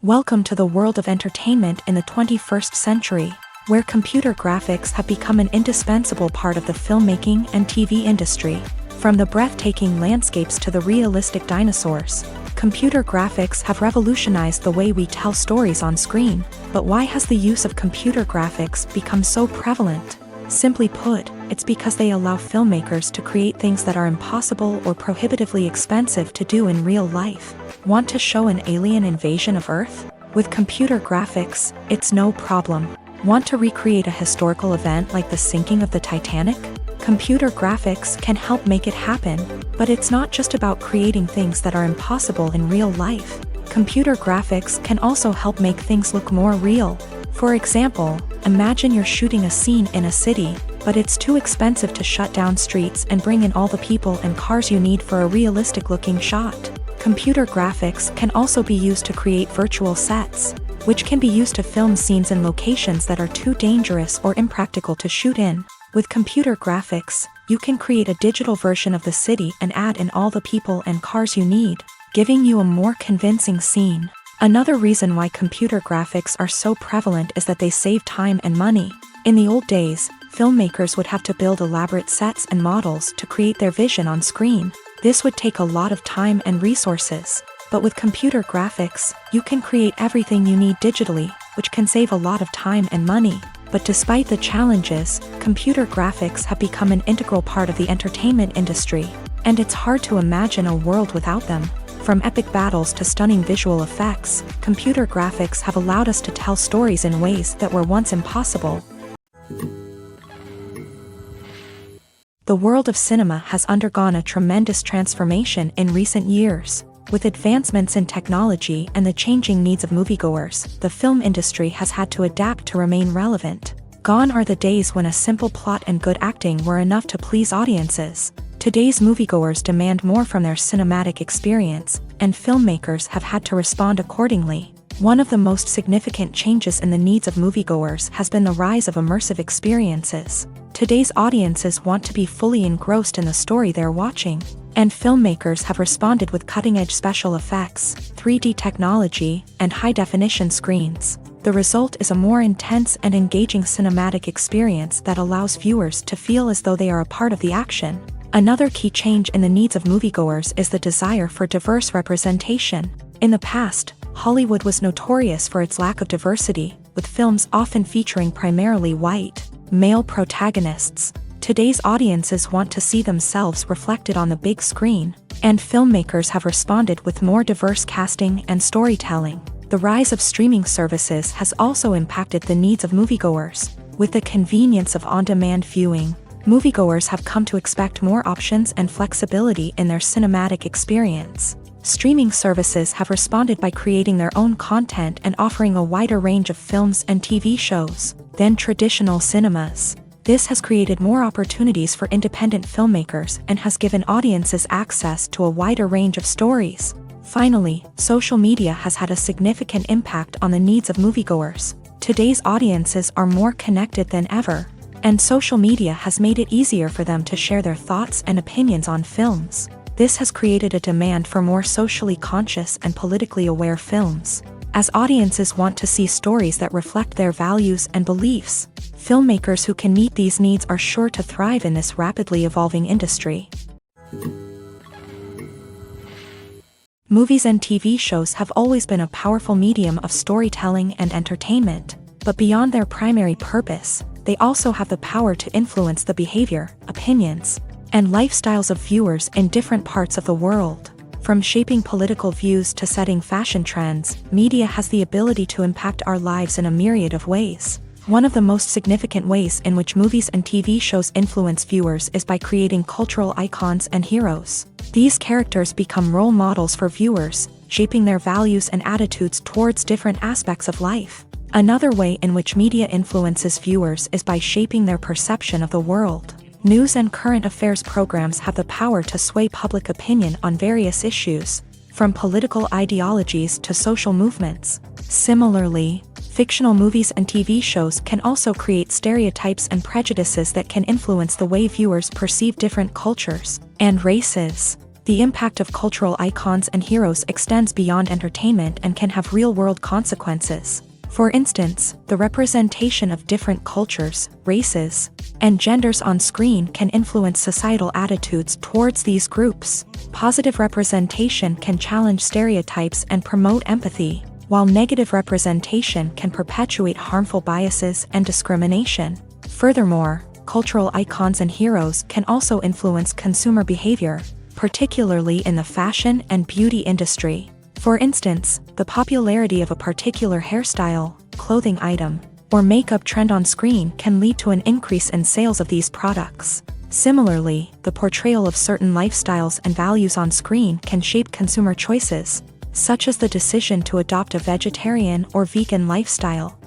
Welcome to the world of entertainment in the 21st century. where computer graphics have become an indispensable part of the filmmaking and TV industry. From the breathtaking landscapes to the realistic dinosaurs, computer graphics have revolutionized the way we tell stories on screen. But why has the use of computer graphics become so prevalent? Simply put, it's because they allow filmmakers to create things that are impossible or prohibitively expensive to do in real life. Want to show an alien invasion of Earth? With computer graphics, it's no problem. Want to recreate a historical event like the sinking of the Titanic? Computer graphics can help make it happen, but it's not just about creating things that are impossible in real life. Computer graphics can also help make things look more real. For example, imagine you're shooting a scene in a city, but it's too expensive to shut down streets and bring in all the people and cars you need for a realistic-looking shot. Computer graphics can also be used to create virtual sets, which can be used to film scenes in locations that are too dangerous or impractical to shoot in. With computer graphics, you can create a digital version of the city and add in all the people and cars you need, giving you a more convincing scene. Another reason why computer graphics are so prevalent is that they save time and money. In the old days, filmmakers would have to build elaborate sets and models to create their vision on screen. This would take a lot of time and resources. But with computer graphics, you can create everything you need digitally, which can save a lot of time and money. But despite the challenges, computer graphics have become an integral part of the entertainment industry, and it's hard to imagine a world without them. From epic battles to stunning visual effects, computer graphics have allowed us to tell stories in ways that were once impossible. The world of cinema has undergone a tremendous transformation in recent years. With advancements in technology and the changing needs of moviegoers, the film industry has had to adapt to remain relevant. Gone are the days when a simple plot and good acting were enough to please audiences. Today's moviegoers demand more from their cinematic experience, and filmmakers have had to respond accordingly. One of the most significant changes in the needs of moviegoers has been the rise of immersive experiences. Today's audiences want to be fully engrossed in the story they're watching, and filmmakers have responded with cutting-edge special effects, 3D technology, and high-definition screens. The result is a more intense and engaging cinematic experience that allows viewers to feel as though they are a part of the action. Another key change in the needs of moviegoers is the desire for diverse representation. In the past, Hollywood was notorious for its lack of diversity, with films often featuring primarily white, male protagonists. Today's audiences want to see themselves reflected on the big screen, and filmmakers have responded with more diverse casting and storytelling. The rise of streaming services has also impacted the needs of moviegoers. With the convenience of on-demand viewing, moviegoers have come to expect more options and flexibility in their cinematic experience. Streaming services have responded by creating their own content and offering a wider range of films and TV shows than traditional cinemas. This has created more opportunities for independent filmmakers and has given audiences access to a wider range of stories. Finally, social media has had a significant impact on the needs of moviegoers. Today's audiences are more connected than ever, and social media has made it easier for them to share their thoughts and opinions on films. This has created a demand for more socially conscious and politically aware films. As audiences want to see stories that reflect their values and beliefs, filmmakers who can meet these needs are sure to thrive in this rapidly evolving industry. Movies and TV shows have always been a powerful medium of storytelling and entertainment, but beyond their primary purpose, they also have the power to influence the behavior, opinions, and lifestyles of viewers in different parts of the world. From shaping political views to setting fashion trends, media has the ability to impact our lives in a myriad of ways. One of the most significant ways in which movies and TV shows influence viewers is by creating cultural icons and heroes. These characters become role models for viewers, shaping their values and attitudes towards different aspects of life. Another way in which media influences viewers is by shaping their perception of the world. News and current affairs programs have the power to sway public opinion on various issues, from political ideologies to social movements. Similarly, fictional movies and TV shows can also create stereotypes and prejudices that can influence the way viewers perceive different cultures and races. The impact of cultural icons and heroes extends beyond entertainment and can have real-world consequences. For instance, the representation of different cultures, races, and genders on screen can influence societal attitudes towards these groups. Positive representation can challenge stereotypes and promote empathy, while negative representation can perpetuate harmful biases and discrimination. Furthermore, cultural icons and heroes can also influence consumer behavior, particularly in the fashion and beauty industry. For instance, the popularity of a particular hairstyle, clothing item, or makeup trend on screen can lead to an increase in sales of these products. Similarly, the portrayal of certain lifestyles and values on screen can shape consumer choices, such as the decision to adopt a vegetarian or vegan lifestyle.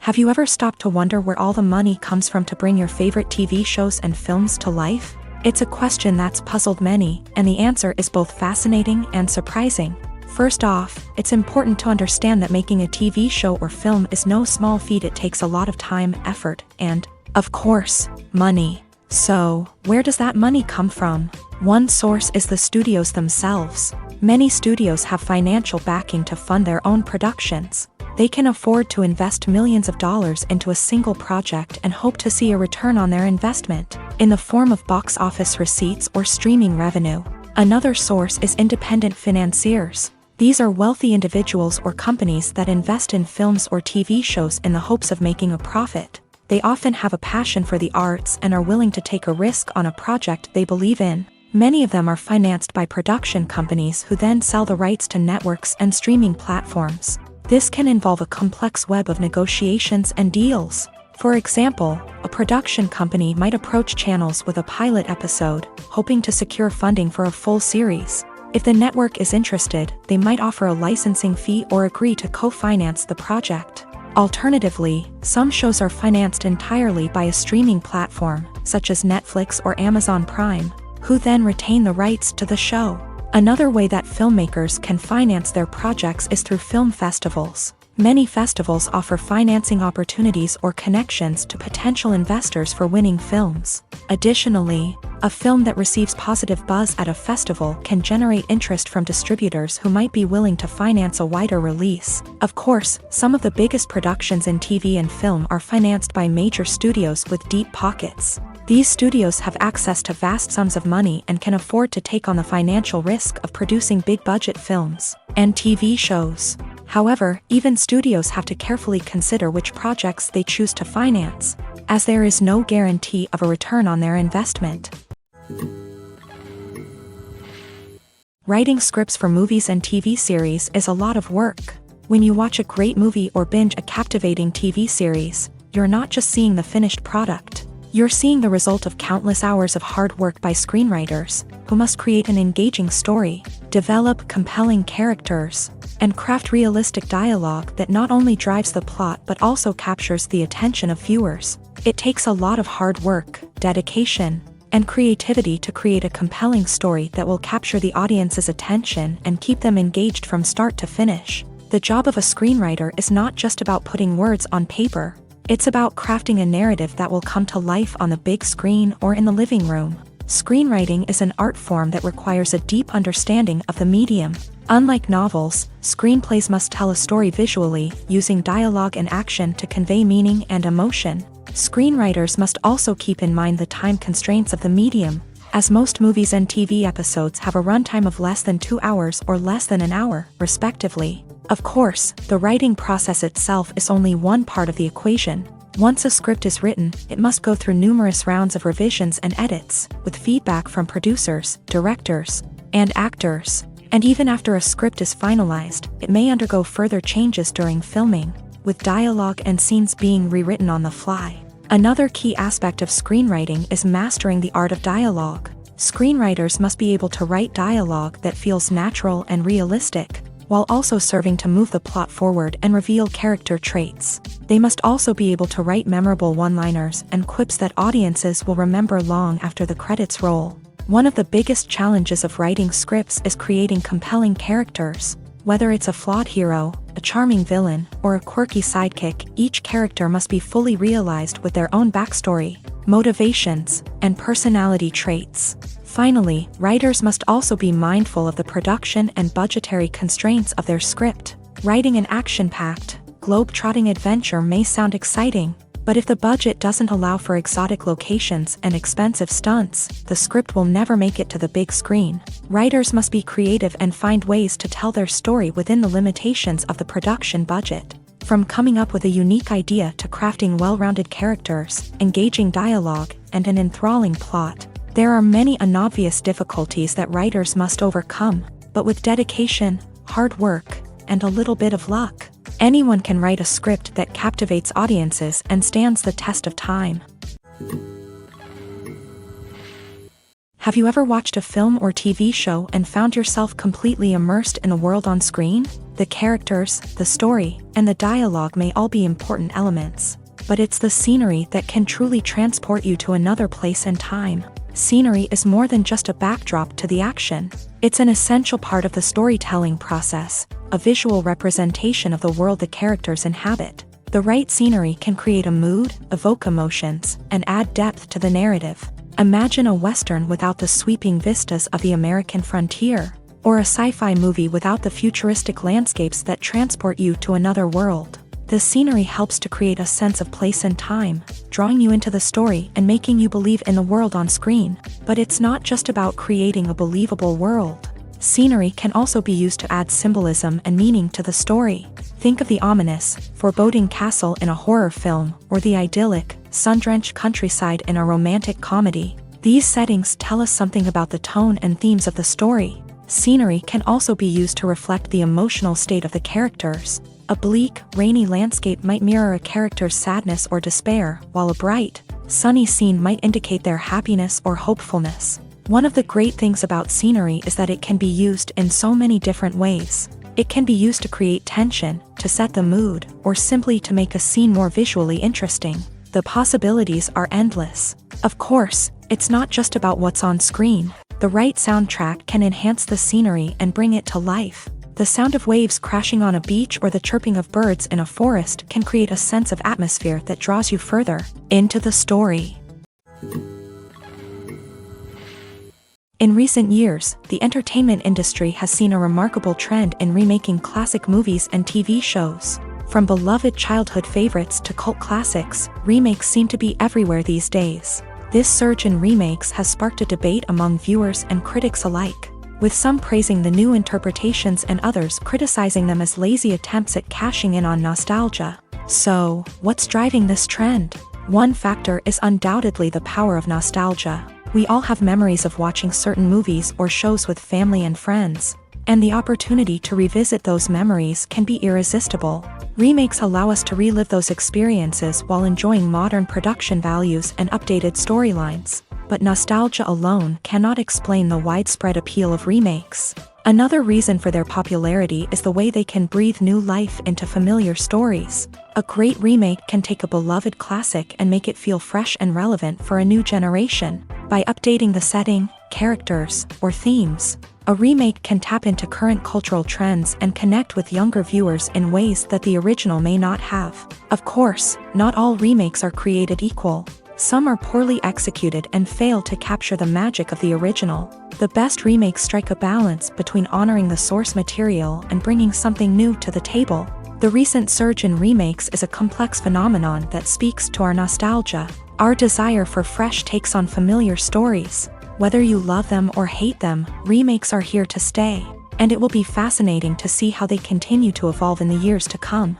Have you ever stopped to wonder where all the money comes from to bring your favorite TV shows and films to life? It's a question that's puzzled many, and the answer is both fascinating and surprising. First off, it's important to understand that making a TV show or film is no small feat. It takes a lot of time, effort, and, of course, money. So, where does that money come from? One source is the studios themselves. Many studios have financial backing to fund their own productions. They can afford to invest millions of dollars into a single project and hope to see a return on their investment, in the form of box office receipts or streaming revenue. Another source is independent financiers. These are wealthy individuals or companies that invest in films or TV shows in the hopes of making a profit. They often have a passion for the arts and are willing to take a risk on a project they believe in. Many of them are financed by production companies who then sell the rights to networks and streaming platforms. This can involve a complex web of negotiations and deals. For example, a production company might approach channels with a pilot episode, hoping to secure funding for a full series. If the network is interested, they might offer a licensing fee or agree to co-finance the project. Alternatively, some shows are financed entirely by a streaming platform, such as Netflix or Amazon Prime, who then retain the rights to the show. Another way that filmmakers can finance their projects is through film festivals. Many festivals offer financing opportunities or connections to potential investors for winning films. Additionally, a film that receives positive buzz at a festival can generate interest from distributors who might be willing to finance a wider release. Of course, some of the biggest productions in TV and film are financed by major studios with deep pockets. These studios have access to vast sums of money and can afford to take on the financial risk of producing big-budget films and TV shows. However, even studios have to carefully consider which projects they choose to finance, as there is no guarantee of a return on their investment. Writing scripts for movies and TV series is a lot of work. When you watch a great movie or binge a captivating TV series, you're not just seeing the finished product. You're seeing the result of countless hours of hard work by screenwriters, who must create an engaging story, develop compelling characters, and craft realistic dialogue that not only drives the plot but also captures the attention of viewers. It takes a lot of hard work, dedication, and creativity to create a compelling story that will capture the audience's attention and keep them engaged from start to finish. The job of a screenwriter is not just about putting words on paper. It's about crafting a narrative that will come to life on the big screen or in the living room. Screenwriting is an art form that requires a deep understanding of the medium. Unlike novels, screenplays must tell a story visually, using dialogue and action to convey meaning and emotion. Screenwriters must also keep in mind the time constraints of the medium, as most movies and TV episodes have a runtime of less than 2 hours or less than an hour, respectively. Of course, the writing process itself is only one part of the equation. Once a script is written, it must go through numerous rounds of revisions and edits, with feedback from producers, directors, and actors. And even after a script is finalized, it may undergo further changes during filming, with dialogue and scenes being rewritten on the fly. Another key aspect of screenwriting is mastering the art of dialogue. Screenwriters must be able to write dialogue that feels natural and realistic, while also serving to move the plot forward and reveal character traits. They must also be able to write memorable one-liners and quips that audiences will remember long after the credits roll. One of the biggest challenges of writing scripts is creating compelling characters. Whether it's a flawed hero, a charming villain, or a quirky sidekick, each character must be fully realized with their own backstory, motivations, and personality traits. Finally, writers must also be mindful of the production and budgetary constraints of their script. Writing an action-packed, globe-trotting adventure may sound exciting, but if the budget doesn't allow for exotic locations and expensive stunts, the script will never make it to the big screen. Writers must be creative and find ways to tell their story within the limitations of the production budget. From coming up with a unique idea to crafting well-rounded characters, engaging dialogue, and an enthralling plot, there are many unobvious difficulties that writers must overcome, but with dedication, hard work, and a little bit of luck, anyone can write a script that captivates audiences and stands the test of time. Have you ever watched a film or TV show and found yourself completely immersed in the world on screen? The characters, the story, and the dialogue may all be important elements, but it's the scenery that can truly transport you to another place and time. Scenery is more than just a backdrop to the action. It's an essential part of the storytelling process, a visual representation of the world the characters inhabit. The right scenery can create a mood, evoke emotions, and add depth to the narrative. Imagine a Western without the sweeping vistas of the American frontier, or a sci-fi movie without the futuristic landscapes that transport you to another world. The scenery helps to create a sense of place and time, drawing you into the story and making you believe in the world on screen. But it's not just about creating a believable world. Scenery can also be used to add symbolism and meaning to the story. Think of the ominous, foreboding castle in a horror film, or the idyllic, sun-drenched countryside in a romantic comedy. These settings tell us something about the tone and themes of the story. Scenery can also be used to reflect the emotional state of the characters. A bleak, rainy landscape might mirror a character's sadness or despair, while a bright, sunny scene might indicate their happiness or hopefulness. One of the great things about scenery is that it can be used in so many different ways. It can be used to create tension, to set the mood, or simply to make a scene more visually interesting. The possibilities are endless. Of course, it's not just about what's on screen. The right soundtrack can enhance the scenery and bring it to life. The sound of waves crashing on a beach or the chirping of birds in a forest can create a sense of atmosphere that draws you further into the story. In recent years, the entertainment industry has seen a remarkable trend in remaking classic movies and TV shows. From beloved childhood favorites to cult classics, remakes seem to be everywhere these days. This surge in remakes has sparked a debate among viewers and critics alike, with some praising the new interpretations and others criticizing them as lazy attempts at cashing in on nostalgia. So, what's driving this trend? One factor is undoubtedly the power of nostalgia. We all have memories of watching certain movies or shows with family and friends, and the opportunity to revisit those memories can be irresistible. Remakes allow us to relive those experiences while enjoying modern production values and updated storylines. But nostalgia alone cannot explain the widespread appeal of remakes. Another reason for their popularity is the way they can breathe new life into familiar stories. A great remake can take a beloved classic and make it feel fresh and relevant for a new generation. By updating the setting, characters, or themes, a remake can tap into current cultural trends and connect with younger viewers in ways that the original may not have. Of course, not all remakes are created equal. Some are poorly executed and fail to capture the magic of the original. The best remakes strike a balance between honoring the source material and bringing something new to the table. The recent surge in remakes is a complex phenomenon that speaks to our nostalgia, our desire for fresh takes on familiar stories. Whether you love them or hate them, remakes are here to stay, and it will be fascinating to see how they continue to evolve in the years to come.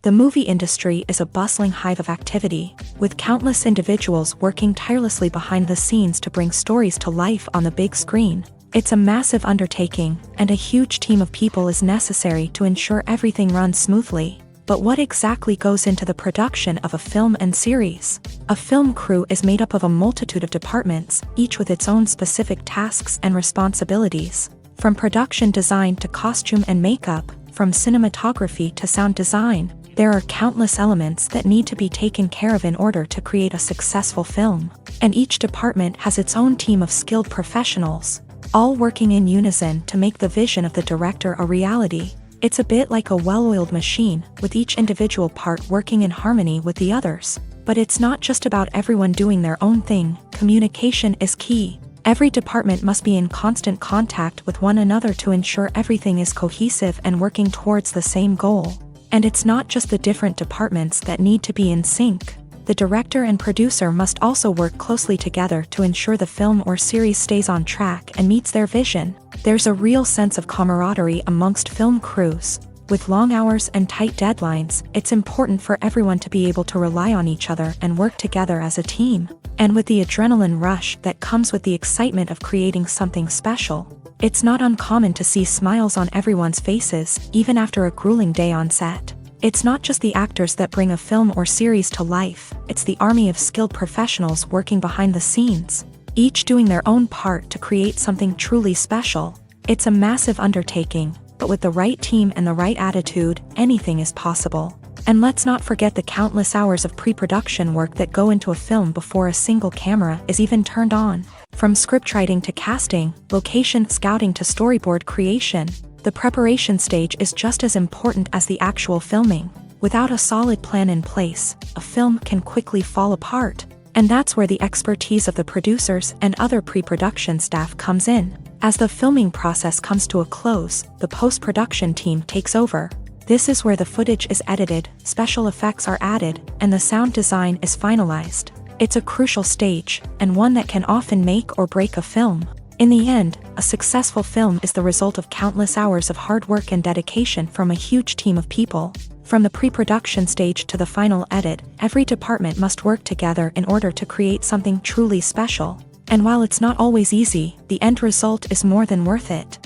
The movie industry is a bustling hive of activity, with countless individuals working tirelessly behind the scenes to bring stories to life on the big screen. It's a massive undertaking, and a huge team of people is necessary to ensure everything runs smoothly. But what exactly goes into the production of a film and series? A film crew is made up of a multitude of departments, each with its own specific tasks and responsibilities. From production design to costume and makeup, from cinematography to sound design, there are countless elements that need to be taken care of in order to create a successful film. And each department has its own team of skilled professionals. all working in unison to make the vision of the director a reality. It's a bit like a well-oiled machine, with each individual part working in harmony with the others. But it's not just about everyone doing their own thing. Communication is key. Every department must be in constant contact with one another to ensure everything is cohesive and working towards the same goal. And it's not just the different departments that need to be in sync. The director and producer must also work closely together to ensure the film or series stays on track and meets their vision. There's a real sense of camaraderie amongst film crews. With long hours and tight deadlines, it's important for everyone to be able to rely on each other and work together as a team. And with the adrenaline rush that comes with the excitement of creating something special, it's not uncommon to see smiles on everyone's faces, even after a grueling day on set. It's not just the actors that bring a film or series to life, it's the army of skilled professionals working behind the scenes, each doing their own part to create something truly special. It's a massive undertaking, but with the right team and the right attitude, anything is possible. And let's not forget the countless hours of pre-production work that go into a film before a single camera is even turned on. From scriptwriting to casting, location scouting to storyboard creation, the preparation stage is just as important as the actual filming. Without a solid plan in place, a film can quickly fall apart. And that's where the expertise of the producers and other pre-production staff comes in. As the filming process comes to a close, the post-production team takes over. This is where the footage is edited, special effects are added, and the sound design is finalized. It's a crucial stage, and one that can often make or break a film. In the end, a successful film is the result of countless hours of hard work and dedication from a huge team of people. From the pre-production stage to the final edit, every department must work together in order to create something truly special. And while it's not always easy, the end result is more than worth it.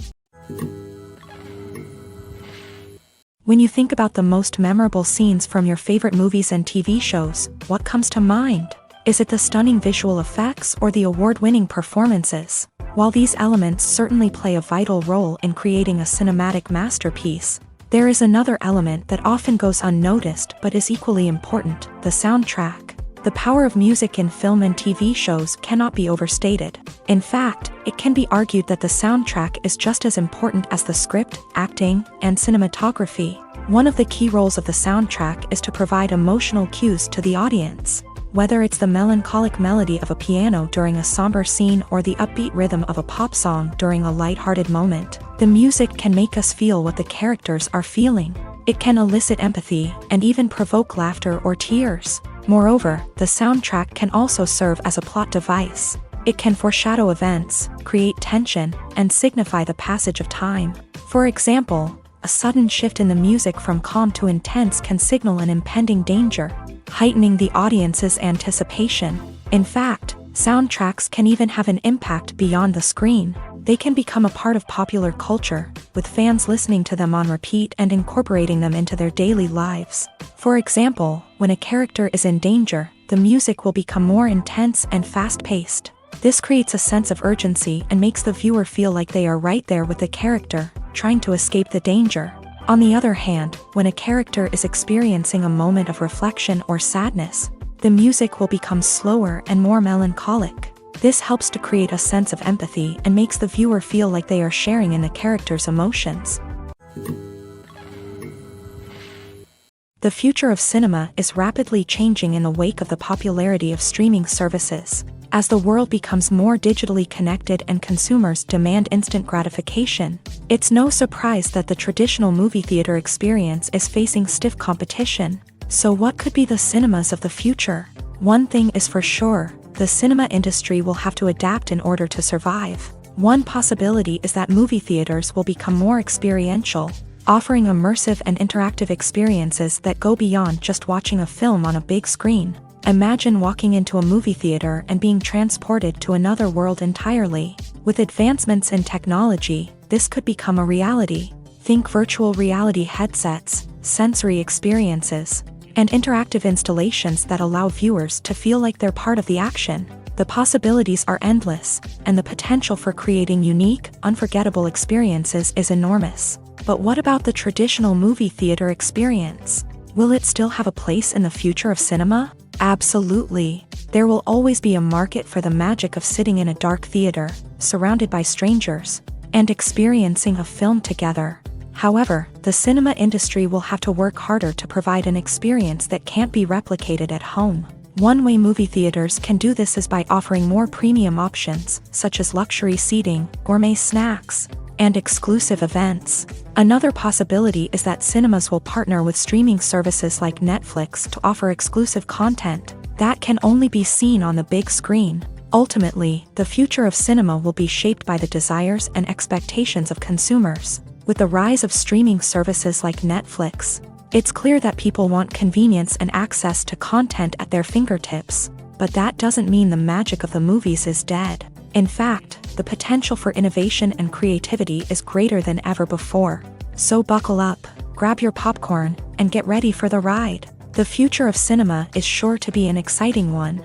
When you think about the most memorable scenes from your favorite movies and TV shows, what comes to mind? Is it the stunning visual effects or the award-winning performances? While these elements certainly play a vital role in creating a cinematic masterpiece, there is another element that often goes unnoticed but is equally important: the soundtrack. The power of music in film and TV shows cannot be overstated. In fact, it can be argued that the soundtrack is just as important as the script, acting, and cinematography. One of the key roles of the soundtrack is to provide emotional cues to the audience. Whether it's the melancholic melody of a piano during a somber scene or the upbeat rhythm of a pop song during a light-hearted moment, the music can make us feel what the characters are feeling. It can elicit empathy and even provoke laughter or tears. Moreover, the soundtrack can also serve as a plot device. It can foreshadow events, create tension, and signify the passage of time. For example, a sudden shift in the music from calm to intense can signal an impending danger, heightening the audience's anticipation. In fact, soundtracks can even have an impact beyond the screen. They can become a part of popular culture, with fans listening to them on repeat and incorporating them into their daily lives. For example, when a character is in danger, the music will become more intense and fast-paced. This creates a sense of urgency and makes the viewer feel like they are right there with the character, trying to escape the danger. On the other hand, when a character is experiencing a moment of reflection or sadness, the music will become slower and more melancholic. This helps to create a sense of empathy and makes the viewer feel like they are sharing in the character's emotions. The future of cinema is rapidly changing in the wake of the popularity of streaming services. As the world becomes more digitally connected and consumers demand instant gratification, it's no surprise that the traditional movie theater experience is facing stiff competition. So what could be the cinemas of the future? One thing is for sure: the cinema industry will have to adapt in order to survive. One possibility is that movie theaters will become more experiential, offering immersive and interactive experiences that go beyond just watching a film on a big screen. Imagine walking into a movie theater and being transported to another world entirely. With advancements in technology, this could become a reality. Think virtual reality headsets, sensory experiences, and interactive installations that allow viewers to feel like they're part of the action. The possibilities are endless, and the potential for creating unique, unforgettable experiences is enormous. But what about the traditional movie theater experience? Will it still have a place in the future of cinema? Absolutely. There will always be a market for the magic of sitting in a dark theater, surrounded by strangers, and experiencing a film together. However, the cinema industry will have to work harder to provide an experience that can't be replicated at home. One way movie theaters can do this is by offering more premium options, such as luxury seating, gourmet snacks, and exclusive events. Another possibility is that cinemas will partner with streaming services like Netflix to offer exclusive content that can only be seen on the big screen. Ultimately, the future of cinema will be shaped by the desires and expectations of consumers. With the rise of streaming services like Netflix, it's clear that people want convenience and access to content at their fingertips. But that doesn't mean the magic of the movies is dead. In fact, the potential for innovation and creativity is greater than ever before. So buckle up, grab your popcorn, and get ready for the ride. The future of cinema is sure to be an exciting one.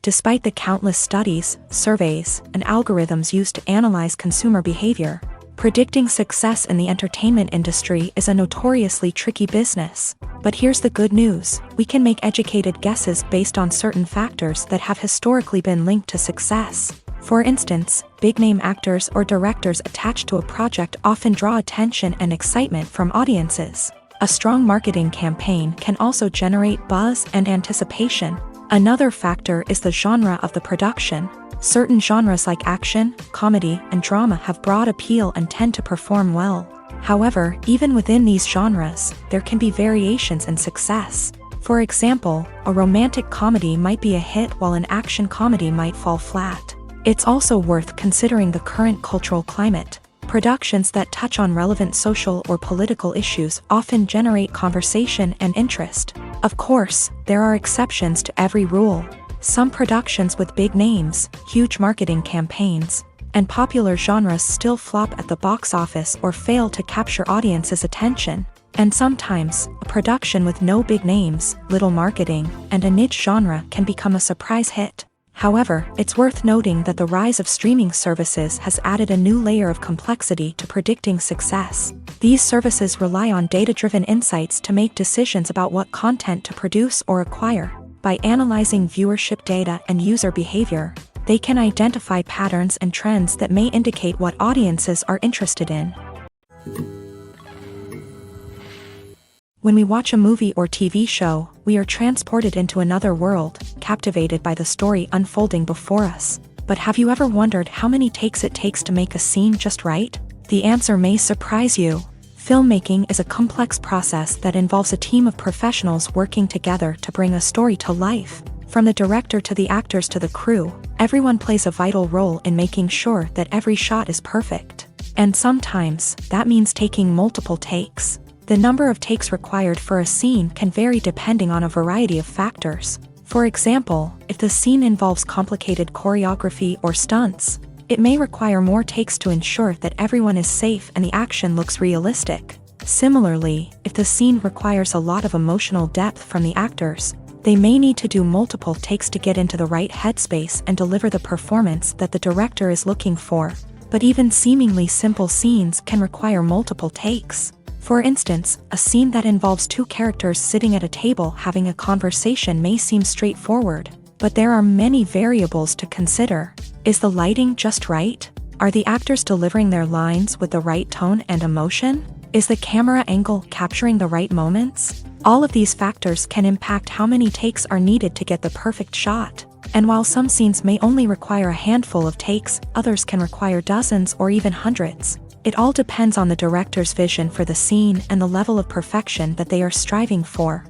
Despite the countless studies, surveys, and algorithms used to analyze consumer behavior, predicting success in the entertainment industry is a notoriously tricky business. But here's the good news: we can make educated guesses based on certain factors that have historically been linked to success. For instance, big-name actors or directors attached to a project often draw attention and excitement from audiences. A strong marketing campaign can also generate buzz and anticipation. Another factor is the genre of the production. Certain genres like action, comedy, and drama have broad appeal and tend to perform well. However, even within these genres, there can be variations in success. For example, a romantic comedy might be a hit while an action comedy might fall flat. It's also worth considering the current cultural climate. Productions that touch on relevant social or political issues often generate conversation and interest. Of course, there are exceptions to every rule. Some productions with big names, huge marketing campaigns, and popular genres still flop at the box office or fail to capture audiences' attention. And sometimes, a production with no big names, little marketing, and a niche genre can become a surprise hit. However, it's worth noting that the rise of streaming services has added a new layer of complexity to predicting success. These services rely on data-driven insights to make decisions about what content to produce or acquire. By analyzing viewership data and user behavior, they can identify patterns and trends that may indicate what audiences are interested in. When we watch a movie or TV show, we are transported into another world, captivated by the story unfolding before us. But have you ever wondered how many takes it takes to make a scene just right? The answer may surprise you. Filmmaking is a complex process that involves a team of professionals working together to bring a story to life. From the director to the actors to the crew, everyone plays a vital role in making sure that every shot is perfect. And sometimes, that means taking multiple takes. The number of takes required for a scene can vary depending on a variety of factors. For example, if the scene involves complicated choreography or stunts, it may require more takes to ensure that everyone is safe and the action looks realistic. Similarly, if the scene requires a lot of emotional depth from the actors, they may need to do multiple takes to get into the right headspace and deliver the performance that the director is looking for. But even seemingly simple scenes can require multiple takes. For instance, a scene that involves two characters sitting at a table having a conversation may seem straightforward, but there are many variables to consider. Is the lighting just right? Are the actors delivering their lines with the right tone and emotion? Is the camera angle capturing the right moments? All of these factors can impact how many takes are needed to get the perfect shot. And while some scenes may only require a handful of takes, others can require dozens or even hundreds. It all depends on the director's vision for the scene and the level of perfection that they are striving for.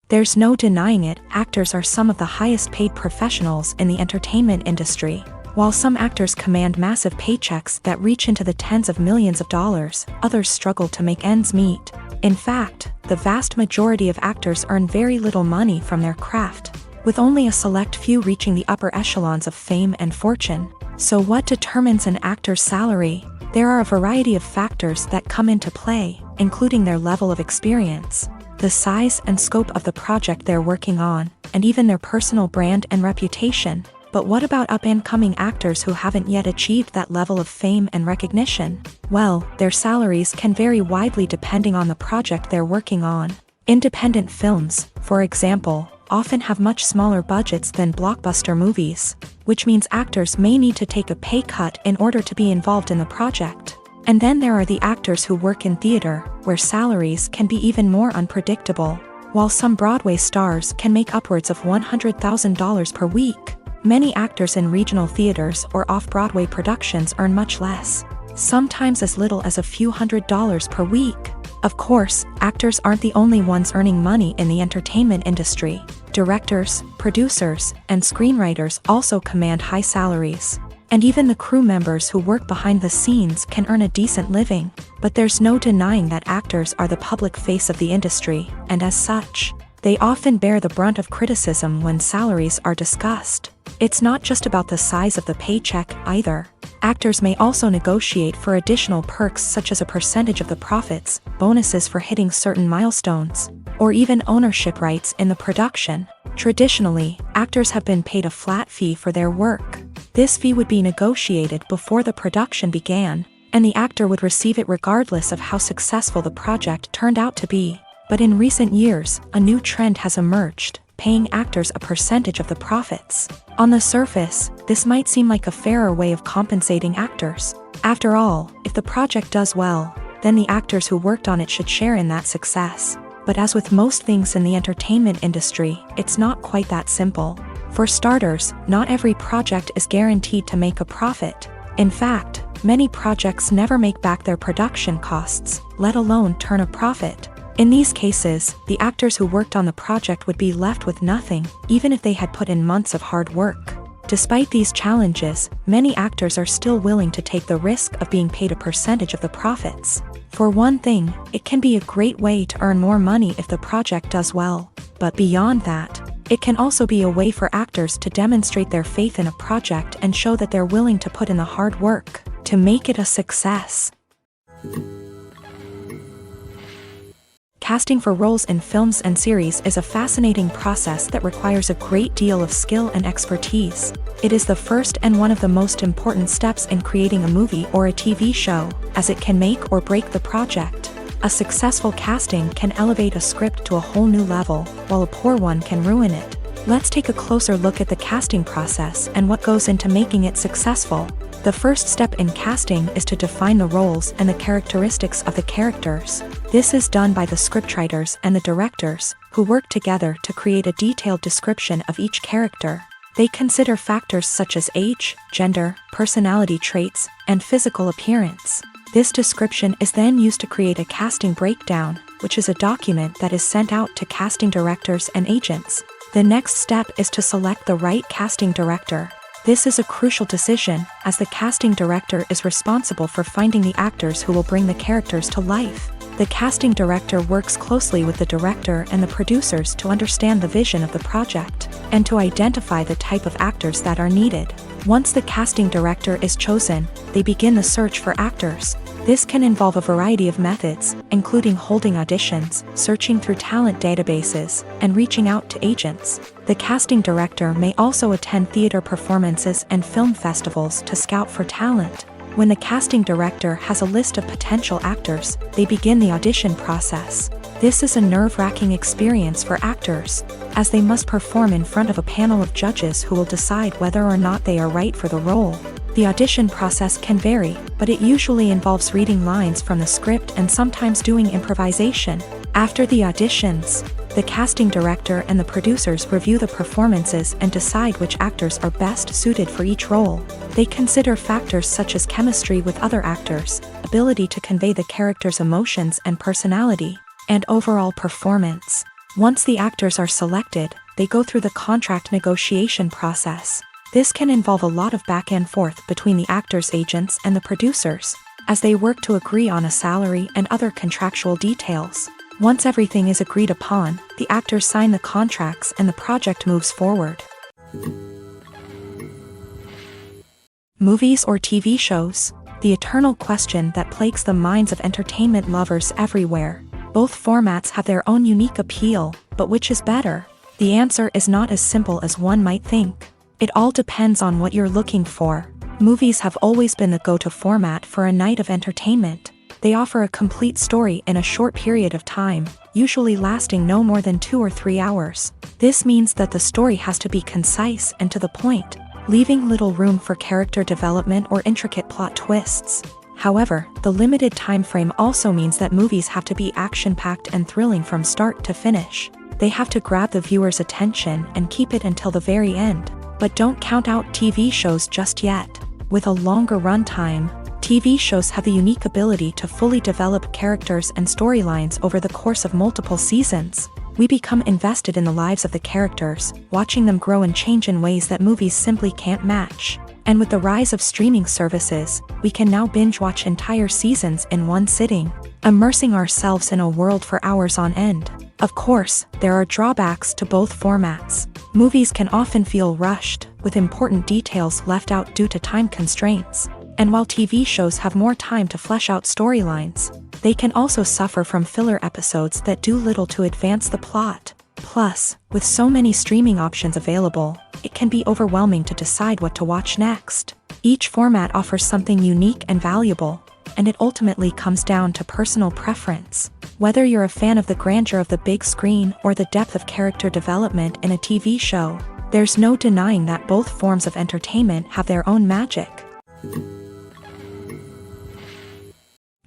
There's no denying it, actors are some of the highest paid professionals in the entertainment industry. While some actors command massive paychecks that reach into the tens of millions of dollars, others struggle to make ends meet. In fact, the vast majority of actors earn very little money from their craft, with only a select few reaching the upper echelons of fame and fortune. So what determines an actor's salary? There are a variety of factors that come into play, including their level of experience, the size and scope of the project they're working on, and even their personal brand and reputation. But what about up-and-coming actors who haven't yet achieved that level of fame and recognition? Well, their salaries can vary widely depending on the project they're working on. Independent films, for example, often have much smaller budgets than blockbuster movies, which means actors may need to take a pay cut in order to be involved in the project. And then there are the actors who work in theater, where salaries can be even more unpredictable. While some Broadway stars can make upwards of $100,000 per week, many actors in regional theaters or off-Broadway productions earn much less, sometimes as little as a few $100s per week. Of course, actors aren't the only ones earning money in the entertainment industry. Directors, producers, and screenwriters also command high salaries. And even the crew members who work behind the scenes can earn a decent living. But there's no denying that actors are the public face of the industry, and as such, they often bear the brunt of criticism when salaries are discussed. It's not just about the size of the paycheck, either. Actors may also negotiate for additional perks such as a percentage of the profits, bonuses for hitting certain milestones, or even ownership rights in the production. Traditionally, actors have been paid a flat fee for their work. This fee would be negotiated before the production began, and the actor would receive it regardless of how successful the project turned out to be. But in recent years, a new trend has emerged, paying actors a percentage of the profits. On the surface, this might seem like a fairer way of compensating actors. After all, if the project does well, then the actors who worked on it should share in that success. But as with most things in the entertainment industry, it's not quite that simple. For starters, not every project is guaranteed to make a profit. In fact, many projects never make back their production costs, let alone turn a profit. In these cases, the actors who worked on the project would be left with nothing, even if they had put in months of hard work. Despite these challenges, many actors are still willing to take the risk of being paid a percentage of the profits. For one thing, it can be a great way to earn more money if the project does well. But beyond that, it can also be a way for actors to demonstrate their faith in a project and show that they're willing to put in the hard work to make it a success. Casting for roles in films and series is a fascinating process that requires a great deal of skill and expertise. It is the first and one of the most important steps in creating a movie or a TV show, as it can make or break the project. A successful casting can elevate a script to a whole new level, while a poor one can ruin it. Let's take a closer look at the casting process and what goes into making it successful. The first step in casting is to define the roles and the characteristics of the characters. This is done by the scriptwriters and the directors, who work together to create a detailed description of each character. They consider factors such as age, gender, personality traits, and physical appearance. This description is then used to create a casting breakdown, which is a document that is sent out to casting directors and agents. The next step is to select the right casting director. This is a crucial decision, as the casting director is responsible for finding the actors who will bring the characters to life. The casting director works closely with the director and the producers to understand the vision of the project, and to identify the type of actors that are needed. Once the casting director is chosen, they begin the search for actors. This can involve a variety of methods, including holding auditions, searching through talent databases, and reaching out to agents. The casting director may also attend theater performances and film festivals to scout for talent. When the casting director has a list of potential actors, they begin the audition process. This is a nerve-wracking experience for actors, as they must perform in front of a panel of judges who will decide whether or not they are right for the role. The audition process can vary, but it usually involves reading lines from the script and sometimes doing improvisation. After the auditions, the casting director and the producers review the performances and decide which actors are best suited for each role. They consider factors such as chemistry with other actors, ability to convey the character's emotions and personality, and overall performance. Once the actors are selected, they go through the contract negotiation process. This can involve a lot of back and forth between the actors' agents and the producers, as they work to agree on a salary and other contractual details. Once everything is agreed upon, the actors sign the contracts and the project moves forward. Movies or TV shows? The eternal question that plagues the minds of entertainment lovers everywhere. Both formats have their own unique appeal, but which is better? The answer is not as simple as one might think. It all depends on what you're looking for. Movies have always been the go-to format for a night of entertainment. They offer a complete story in a short period of time, usually lasting no more than 2 or 3 hours. This means that the story has to be concise and to the point, leaving little room for character development or intricate plot twists. However, the limited time frame also means that movies have to be action-packed and thrilling from start to finish. They have to grab the viewer's attention and keep it until the very end. But don't count out TV shows just yet. With a longer runtime, TV shows have the unique ability to fully develop characters and storylines over the course of multiple seasons. We become invested in the lives of the characters, watching them grow and change in ways that movies simply can't match. And with the rise of streaming services, we can now binge-watch entire seasons in one sitting, immersing ourselves in a world for hours on end. Of course, there are drawbacks to both formats. Movies can often feel rushed, with important details left out due to time constraints. And while TV shows have more time to flesh out storylines, they can also suffer from filler episodes that do little to advance the plot. Plus, with so many streaming options available, it can be overwhelming to decide what to watch next. Each format offers something unique and valuable, and it ultimately comes down to personal preference. Whether you're a fan of the grandeur of the big screen or the depth of character development in a TV show, there's no denying that both forms of entertainment have their own magic.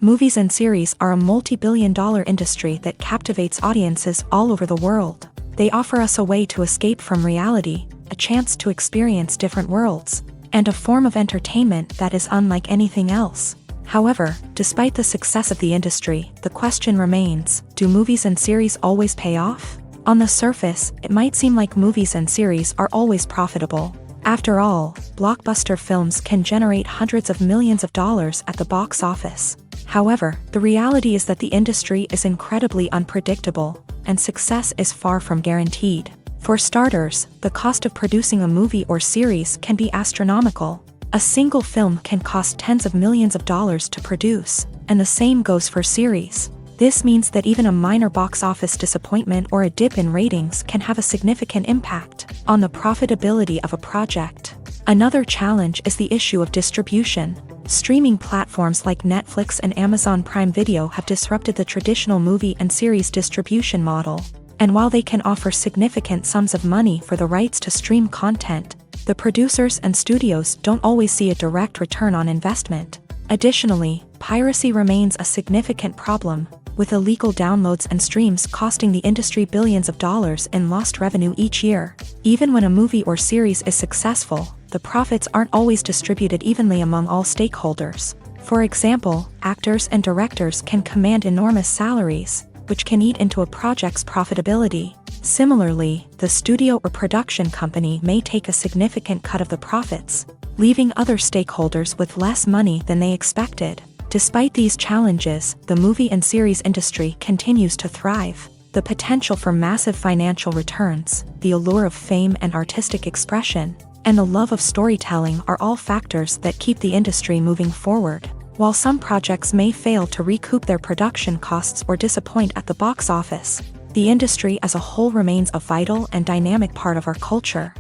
Movies and series are a multi-billion-dollar industry that captivates audiences all over the world. They offer us a way to escape from reality, a chance to experience different worlds, and a form of entertainment that is unlike anything else. However, despite the success of the industry, the question remains, do movies and series always pay off? On the surface, it might seem like movies and series are always profitable. After all, blockbuster films can generate hundreds of millions of dollars at the box office. However, the reality is that the industry is incredibly unpredictable, and success is far from guaranteed. For starters, the cost of producing a movie or series can be astronomical. A single film can cost tens of millions of dollars to produce, and the same goes for series. This means that even a minor box office disappointment or a dip in ratings can have a significant impact on the profitability of a project. Another challenge is the issue of distribution. Streaming platforms like Netflix and Amazon Prime Video have disrupted the traditional movie and series distribution model. And while they can offer significant sums of money for the rights to stream content, the producers and studios don't always see a direct return on investment. Additionally, piracy remains a significant problem, with illegal downloads and streams costing the industry billions of dollars in lost revenue each year. Even when a movie or series is successful, the profits aren't always distributed evenly among all stakeholders. For example, actors and directors can command enormous salaries, which can eat into a project's profitability. Similarly, the studio or production company may take a significant cut of the profits, leaving other stakeholders with less money than they expected. Despite these challenges, the movie and series industry continues to thrive. The potential for massive financial returns, the allure of fame and artistic expression, and the love of storytelling are all factors that keep the industry moving forward. While some projects may fail to recoup their production costs or disappoint at the box office, the industry as a whole remains a vital and dynamic part of our culture.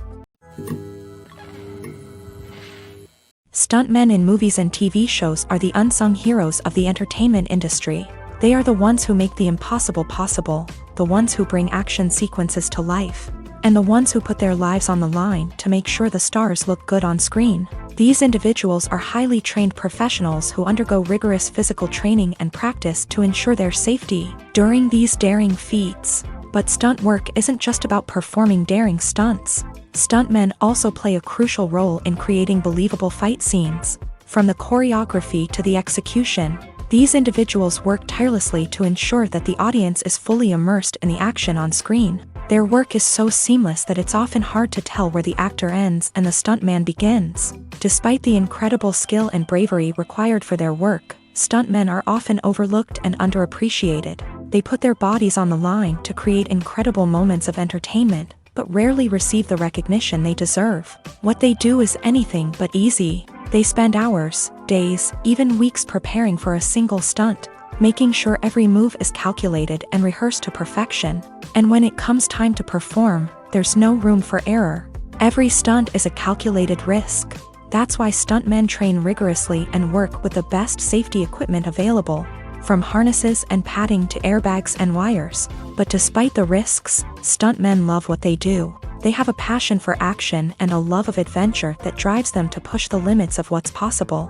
Stuntmen in movies and TV shows are the unsung heroes of the entertainment industry. They are the ones who make the impossible possible, the ones who bring action sequences to life, and the ones who put their lives on the line to make sure the stars look good on screen. These individuals are highly trained professionals who undergo rigorous physical training and practice to ensure their safety during these daring feats. But stunt work isn't just about performing daring stunts. Stuntmen also play a crucial role in creating believable fight scenes. From the choreography to the execution, these individuals work tirelessly to ensure that the audience is fully immersed in the action on screen. Their work is so seamless that it's often hard to tell where the actor ends and the stuntman begins. Despite the incredible skill and bravery required for their work, stuntmen are often overlooked and underappreciated. They put their bodies on the line to create incredible moments of entertainment, but rarely receive the recognition they deserve. What they do is anything but easy. They spend hours, days, even weeks preparing for a single stunt, making sure every move is calculated and rehearsed to perfection. And when it comes time to perform, there's no room for error. Every stunt is a calculated risk. That's why stuntmen train rigorously and work with the best safety equipment available, from harnesses and padding to airbags and wires. But despite the risks, stuntmen love what they do. They have a passion for action and a love of adventure that drives them to push the limits of what's possible.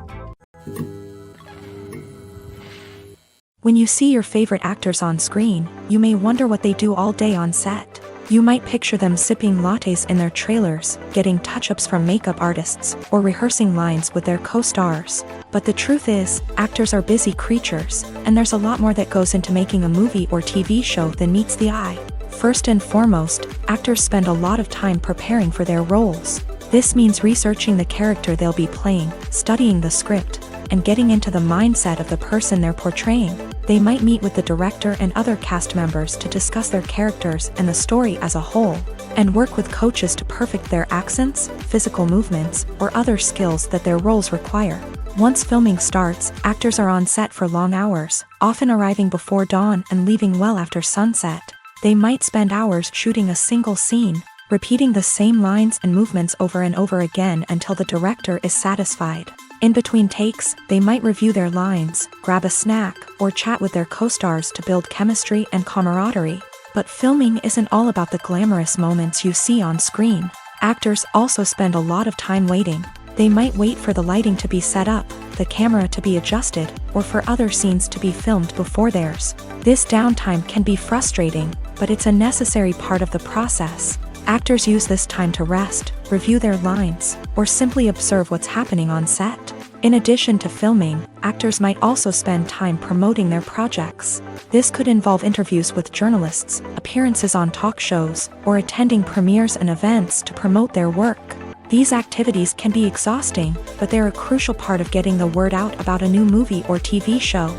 When you see your favorite actors on screen, you may wonder what they do all day on set. You might picture them sipping lattes in their trailers, getting touch-ups from makeup artists, or rehearsing lines with their co-stars. But the truth is, actors are busy creatures, and there's a lot more that goes into making a movie or TV show than meets the eye. First and foremost, actors spend a lot of time preparing for their roles. This means researching the character they'll be playing, studying the script, and getting into the mindset of the person they're portraying. They might meet with the director and other cast members to discuss their characters and the story as a whole, and work with coaches to perfect their accents, physical movements, or other skills that their roles require. Once filming starts, actors are on set for long hours, often arriving before dawn and leaving well after sunset. They might spend hours shooting a single scene, repeating the same lines and movements over and over again until the director is satisfied. In between takes, they might review their lines, grab a snack, or chat with their co-stars to build chemistry and camaraderie. But filming isn't all about the glamorous moments you see on screen. Actors also spend a lot of time waiting. They might wait for the lighting to be set up, the camera to be adjusted, or for other scenes to be filmed before theirs. This downtime can be frustrating, but it's a necessary part of the process. Actors use this time to rest, review their lines, or simply observe what's happening on set. In addition to filming, actors might also spend time promoting their projects. This could involve interviews with journalists, appearances on talk shows, or attending premieres and events to promote their work. These activities can be exhausting, but they're a crucial part of getting the word out about a new movie or TV show.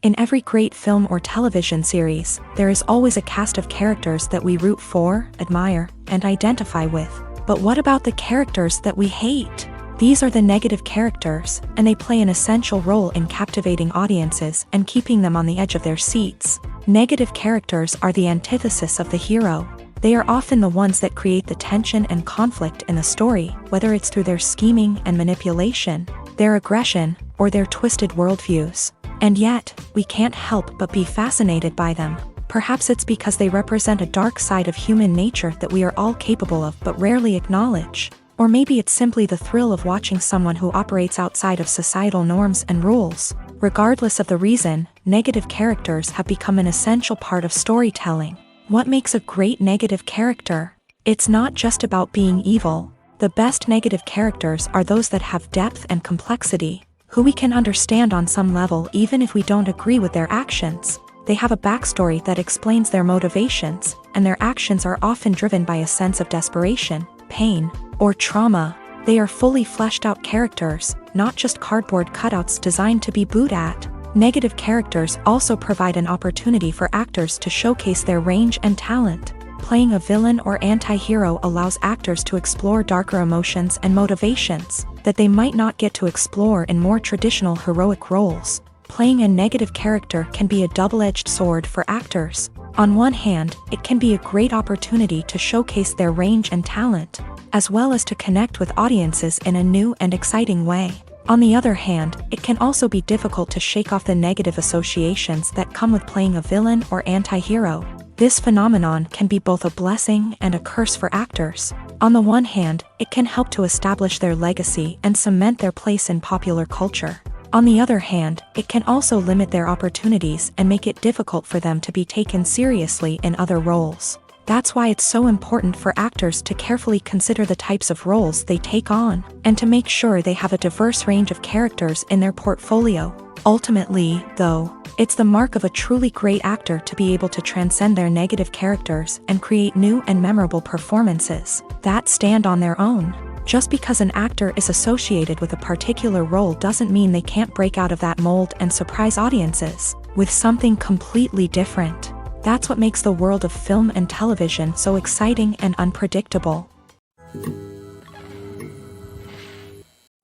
In every great film or television series, there is always a cast of characters that we root for, admire, and identify with. But what about the characters that we hate? These are the negative characters, and they play an essential role in captivating audiences and keeping them on the edge of their seats. Negative characters are the antithesis of the hero. They are often the ones that create the tension and conflict in the story, whether it's through their scheming and manipulation, their aggression, or their twisted worldviews. And yet, we can't help but be fascinated by them. Perhaps it's because they represent a dark side of human nature that we are all capable of but rarely acknowledge. Or maybe it's simply the thrill of watching someone who operates outside of societal norms and rules. Regardless of the reason, negative characters have become an essential part of storytelling. What makes a great negative character? It's not just about being evil. The best negative characters are those that have depth and complexity, who we can understand on some level even if we don't agree with their actions. They have a backstory that explains their motivations, and their actions are often driven by a sense of desperation, pain, or trauma. They are fully fleshed out characters, not just cardboard cutouts designed to be booed at. Negative characters also provide an opportunity for actors to showcase their range and talent. Playing a villain or anti-hero allows actors to explore darker emotions and motivations that they might not get to explore in more traditional heroic roles. Playing a negative character can be a double-edged sword for actors. On one hand, it can be a great opportunity to showcase their range and talent, as well as to connect with audiences in a new and exciting way. On the other hand, it can also be difficult to shake off the negative associations that come with playing a villain or anti-hero. This phenomenon can be both a blessing and a curse for actors. On the one hand, it can help to establish their legacy and cement their place in popular culture. On the other hand, it can also limit their opportunities and make it difficult for them to be taken seriously in other roles. That's why it's so important for actors to carefully consider the types of roles they take on, and to make sure they have a diverse range of characters in their portfolio. Ultimately, though, it's the mark of a truly great actor to be able to transcend their negative characters and create new and memorable performances that stand on their own. Just because an actor is associated with a particular role doesn't mean they can't break out of that mold and surprise audiences with something completely different. That's what makes the world of film and television so exciting and unpredictable.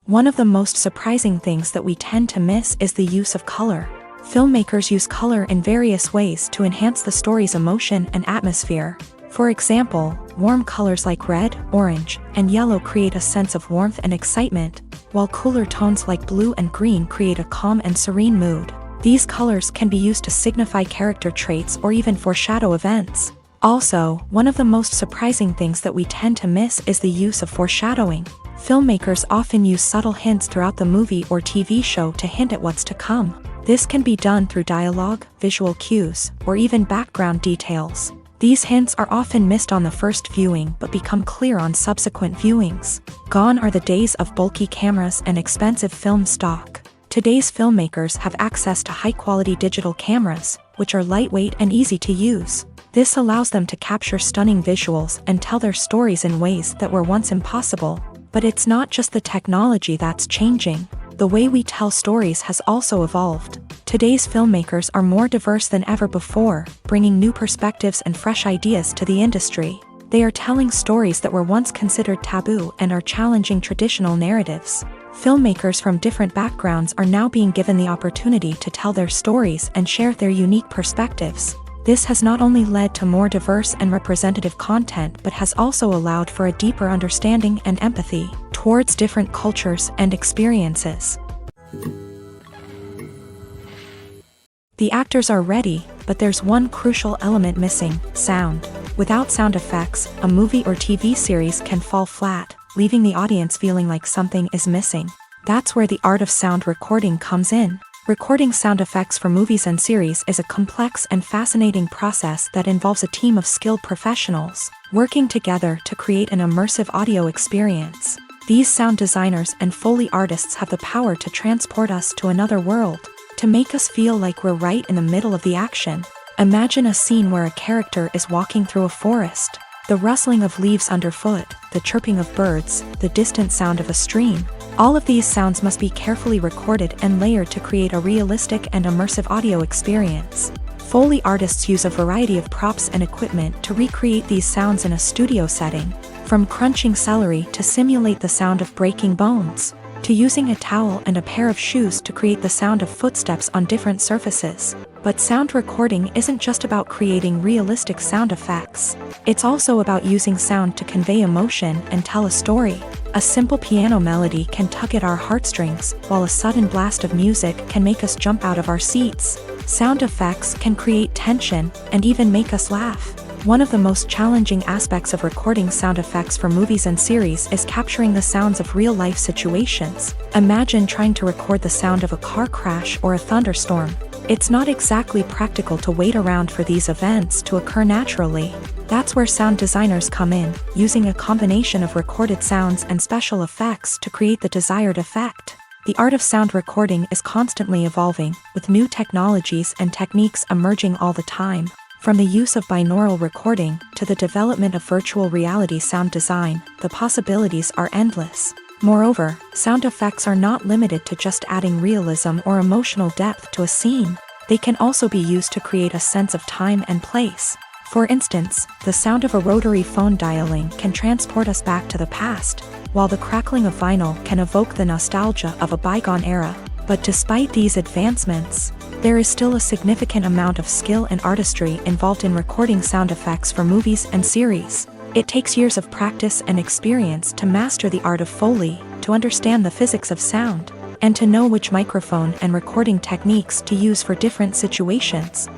One of the most surprising things that we tend to miss is the use of color. Filmmakers use color in various ways to enhance the story's emotion and atmosphere. For example, warm colors like red, orange, and yellow create a sense of warmth and excitement, while cooler tones like blue and green create a calm and serene mood. These colors can be used to signify character traits or even foreshadow events. Also, one of the most surprising things that we tend to miss is the use of foreshadowing. Filmmakers often use subtle hints throughout the movie or TV show to hint at what's to come. This can be done through dialogue, visual cues, or even background details. These hints are often missed on the first viewing but become clear on subsequent viewings. Gone are the days of bulky cameras and expensive film stock. Today's filmmakers have access to high-quality digital cameras, which are lightweight and easy to use. This allows them to capture stunning visuals and tell their stories in ways that were once impossible. But it's not just the technology that's changing. The way we tell stories has also evolved. Today's filmmakers are more diverse than ever before, bringing new perspectives and fresh ideas to the industry. They are telling stories that were once considered taboo and are challenging traditional narratives. Filmmakers from different backgrounds are now being given the opportunity to tell their stories and share their unique perspectives. This has not only led to more diverse and representative content but has also allowed for a deeper understanding and empathy towards different cultures and experiences. The actors are ready, but there's one crucial element missing: sound. Without sound effects, a movie or TV series can fall flat, leaving the audience feeling like something is missing. That's where the art of sound recording comes in. Recording sound effects for movies and series is a complex and fascinating process that involves a team of skilled professionals working together to create an immersive audio experience. These sound designers and Foley artists have the power to transport us to another world, to make us feel like we're right in the middle of the action. Imagine a scene where a character is walking through a forest. The rustling of leaves underfoot, the chirping of birds, the distant sound of a stream. All of these sounds must be carefully recorded and layered to create a realistic and immersive audio experience. Foley artists use a variety of props and equipment to recreate these sounds in a studio setting, from crunching celery to simulate the sound of breaking bones, to using a towel and a pair of shoes to create the sound of footsteps on different surfaces. But sound recording isn't just about creating realistic sound effects. It's also about using sound to convey emotion and tell a story. A simple piano melody can tug at our heartstrings, while a sudden blast of music can make us jump out of our seats. Sound effects can create tension and even make us laugh. One of the most challenging aspects of recording sound effects for movies and series is capturing the sounds of real-life situations. Imagine trying to record the sound of a car crash or a thunderstorm. It's not exactly practical to wait around for these events to occur naturally. That's where sound designers come in, using a combination of recorded sounds and special effects to create the desired effect. The art of sound recording is constantly evolving, with new technologies and techniques emerging all the time. From the use of binaural recording to the development of virtual reality sound design, the possibilities are endless. Moreover, sound effects are not limited to just adding realism or emotional depth to a scene. They can also be used to create a sense of time and place. For instance, the sound of a rotary phone dialing can transport us back to the past, while the crackling of vinyl can evoke the nostalgia of a bygone era. But despite these advancements, there is still a significant amount of skill and artistry involved in recording sound effects for movies and series. It takes years of practice and experience to master the art of Foley, to understand the physics of sound, and to know which microphone and recording techniques to use for different situations.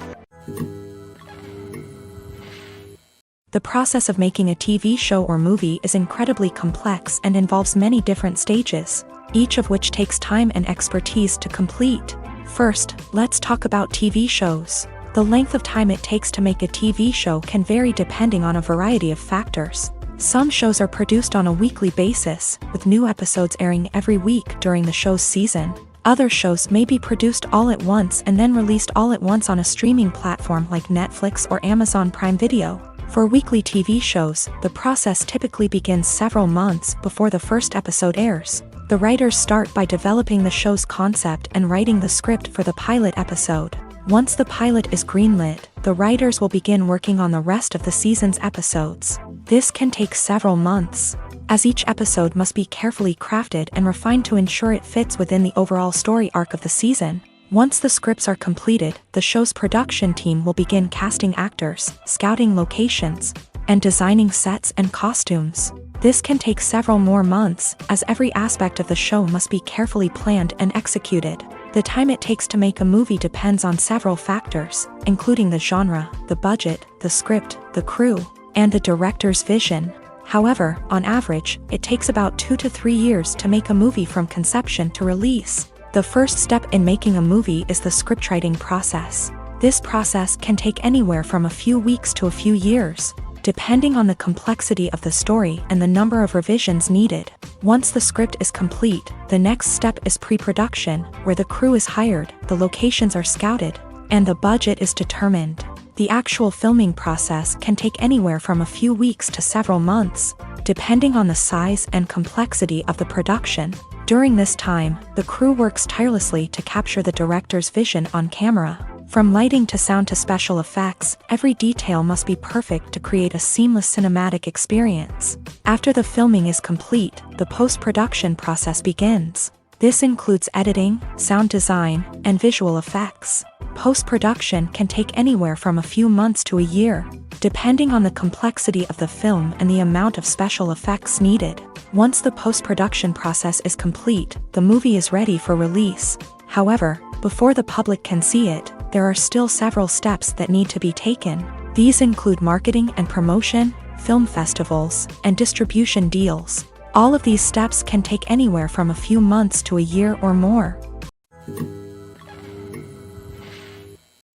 The process of making a TV show or movie is incredibly complex and involves many different stages, each of which takes time and expertise to complete. First, let's talk about TV shows. The length of time it takes to make a TV show can vary depending on a variety of factors. Some shows are produced on a weekly basis, with new episodes airing every week during the show's season. Other shows may be produced all at once and then released all at once on a streaming platform like Netflix or Amazon Prime Video. For weekly TV shows, the process typically begins several months before the first episode airs. The writers start by developing the show's concept and writing the script for the pilot episode. Once the pilot is greenlit, the writers will begin working on the rest of the season's episodes. This can take several months, as each episode must be carefully crafted and refined to ensure it fits within the overall story arc of the season. Once the scripts are completed, the show's production team will begin casting actors, scouting locations, and designing sets and costumes. This can take several more months, as every aspect of the show must be carefully planned and executed. The time it takes to make a movie depends on several factors, including the genre, the budget, the script, the crew, and the director's vision. However, on average, it takes about 2 to 3 years to make a movie from conception to release. The first step in making a movie is the scriptwriting process. This process can take anywhere from a few weeks to a few years, depending on the complexity of the story and the number of revisions needed. Once the script is complete, the next step is pre-production, where the crew is hired, the locations are scouted, and the budget is determined. The actual filming process can take anywhere from a few weeks to several months, depending on the size and complexity of the production. During this time, the crew works tirelessly to capture the director's vision on camera. From lighting to sound to special effects, every detail must be perfect to create a seamless cinematic experience. After the filming is complete, the post-production process begins. This includes editing, sound design, and visual effects. Post-production can take anywhere from a few months to a year, depending on the complexity of the film and the amount of special effects needed. Once the post-production process is complete, the movie is ready for release. However, before the public can see it, there are still several steps that need to be taken. These include marketing and promotion, film festivals, and distribution deals. All of these steps can take anywhere from a few months to a year or more.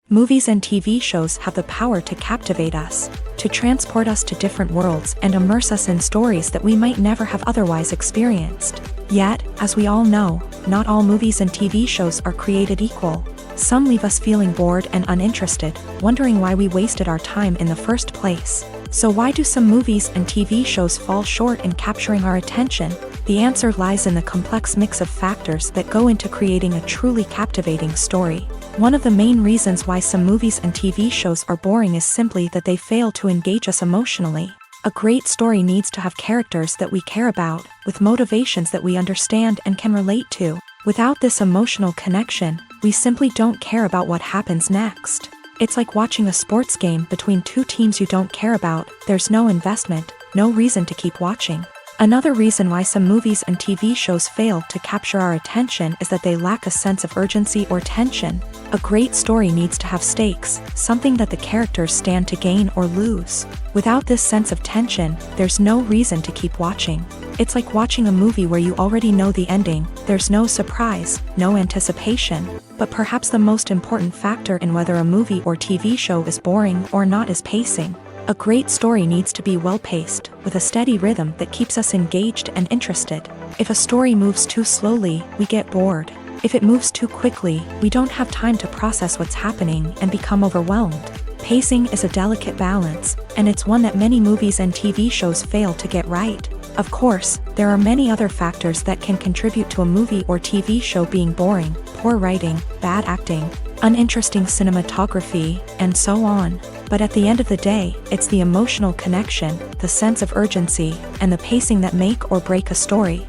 Movies and TV shows have the power to captivate us, to transport us to different worlds and immerse us in stories that we might never have otherwise experienced. Yet, as we all know, not all movies and TV shows are created equal. Some leave us feeling bored and uninterested, wondering why we wasted our time in the first place. So why do some movies and TV shows fall short in capturing our attention? The answer lies in the complex mix of factors that go into creating a truly captivating story. One of the main reasons why some movies and TV shows are boring is simply that they fail to engage us emotionally. A great story needs to have characters that we care about, with motivations that we understand and can relate to. Without this emotional connection, we simply don't care about what happens next. It's like watching a sports game between two teams you don't care about. There's no investment, no reason to keep watching. Another reason why some movies and TV shows fail to capture our attention is that they lack a sense of urgency or tension. A great story needs to have stakes, something that the characters stand to gain or lose. Without this sense of tension, there's no reason to keep watching. It's like watching a movie where you already know the ending. There's no surprise, no anticipation. But perhaps the most important factor in whether a movie or TV show is boring or not is pacing. A great story needs to be well-paced, with a steady rhythm that keeps us engaged and interested. If a story moves too slowly, we get bored. If it moves too quickly, we don't have time to process what's happening and become overwhelmed. Pacing is a delicate balance, and it's one that many movies and TV shows fail to get right. Of course, there are many other factors that can contribute to a movie or TV show being boring: poor writing, bad acting, uninteresting cinematography, and so on. But at the end of the day, it's the emotional connection, the sense of urgency, and the pacing that make or break a story.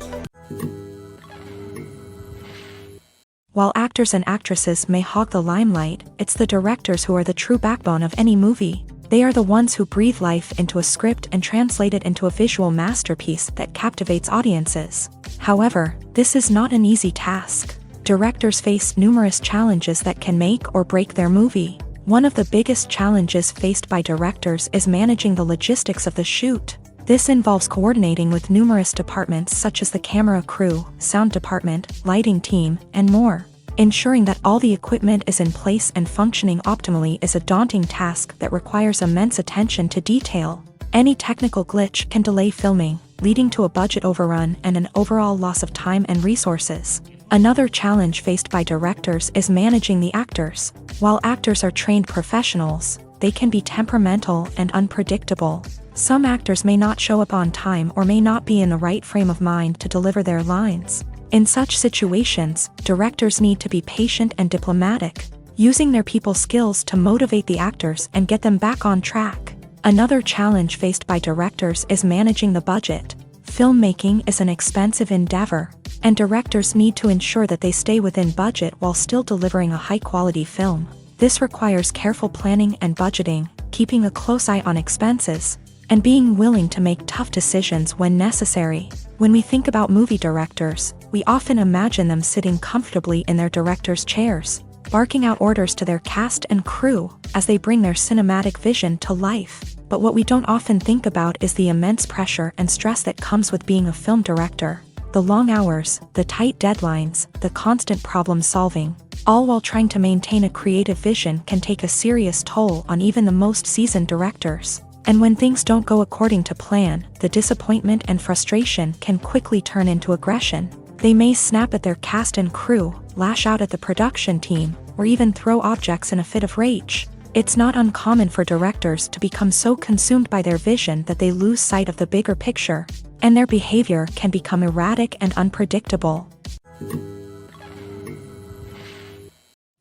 While actors and actresses may hog the limelight, it's the directors who are the true backbone of any movie. They are the ones who breathe life into a script and translate it into a visual masterpiece that captivates audiences. However, this is not an easy task. Directors face numerous challenges that can make or break their movie. One of the biggest challenges faced by directors is managing the logistics of the shoot. This involves coordinating with numerous departments such as the camera crew, sound department, lighting team, and more. Ensuring that all the equipment is in place and functioning optimally is a daunting task that requires immense attention to detail. Any technical glitch can delay filming, leading to a budget overrun and an overall loss of time and resources. Another challenge faced by directors is managing the actors. While actors are trained professionals, they can be temperamental and unpredictable. Some actors may not show up on time or may not be in the right frame of mind to deliver their lines. In such situations, directors need to be patient and diplomatic, using their people skills to motivate the actors and get them back on track. Another challenge faced by directors is managing the budget. Filmmaking is an expensive endeavor, and directors need to ensure that they stay within budget while still delivering a high-quality film. This requires careful planning and budgeting, keeping a close eye on expenses, and being willing to make tough decisions when necessary. When we think about movie directors, we often imagine them sitting comfortably in their director's chairs, barking out orders to their cast and crew as they bring their cinematic vision to life. But what we don't often think about is the immense pressure and stress that comes with being a film director. The long hours, the tight deadlines, the constant problem solving, all while trying to maintain a creative vision can take a serious toll on even the most seasoned directors. And when things don't go according to plan, the disappointment and frustration can quickly turn into aggression. They may snap at their cast and crew, lash out at the production team, or even throw objects in a fit of rage. It's not uncommon for directors to become so consumed by their vision that they lose sight of the bigger picture, and their behavior can become erratic and unpredictable.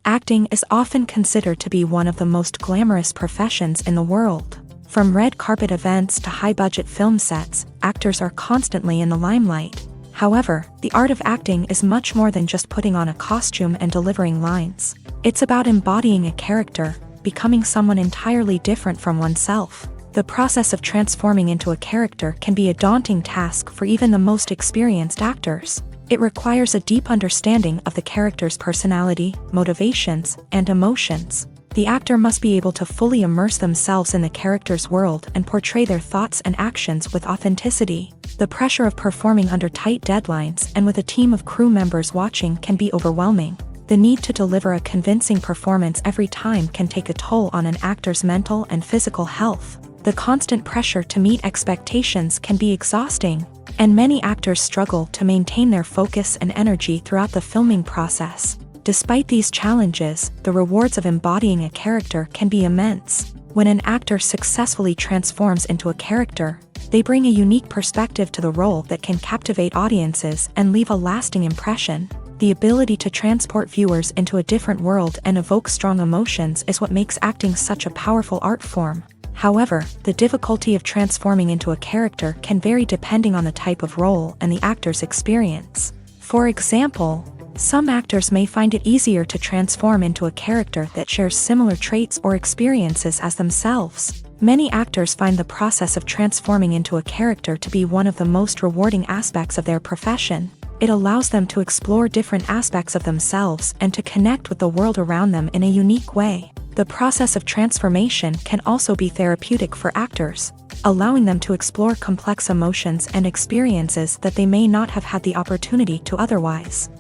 Acting is often considered to be one of the most glamorous professions in the world. From red carpet events to high-budget film sets, actors are constantly in the limelight. However, the art of acting is much more than just putting on a costume and delivering lines. It's about embodying a character, becoming someone entirely different from oneself. The process of transforming into a character can be a daunting task for even the most experienced actors. It requires a deep understanding of the character's personality, motivations, and emotions. The actor must be able to fully immerse themselves in the character's world and portray their thoughts and actions with authenticity. The pressure of performing under tight deadlines and with a team of crew members watching can be overwhelming. The need to deliver a convincing performance every time can take a toll on an actor's mental and physical health. The constant pressure to meet expectations can be exhausting, and many actors struggle to maintain their focus and energy throughout the filming process. Despite these challenges, the rewards of embodying a character can be immense. When an actor successfully transforms into a character, they bring a unique perspective to the role that can captivate audiences and leave a lasting impression. The ability to transport viewers into a different world and evoke strong emotions is what makes acting such a powerful art form. However, the difficulty of transforming into a character can vary depending on the type of role and the actor's experience. For example, some actors may find it easier to transform into a character that shares similar traits or experiences as themselves. Many actors find the process of transforming into a character to be one of the most rewarding aspects of their profession. It allows them to explore different aspects of themselves and to connect with the world around them in a unique way. The process of transformation can also be therapeutic for actors, allowing them to explore complex emotions and experiences that they may not have had the opportunity to otherwise.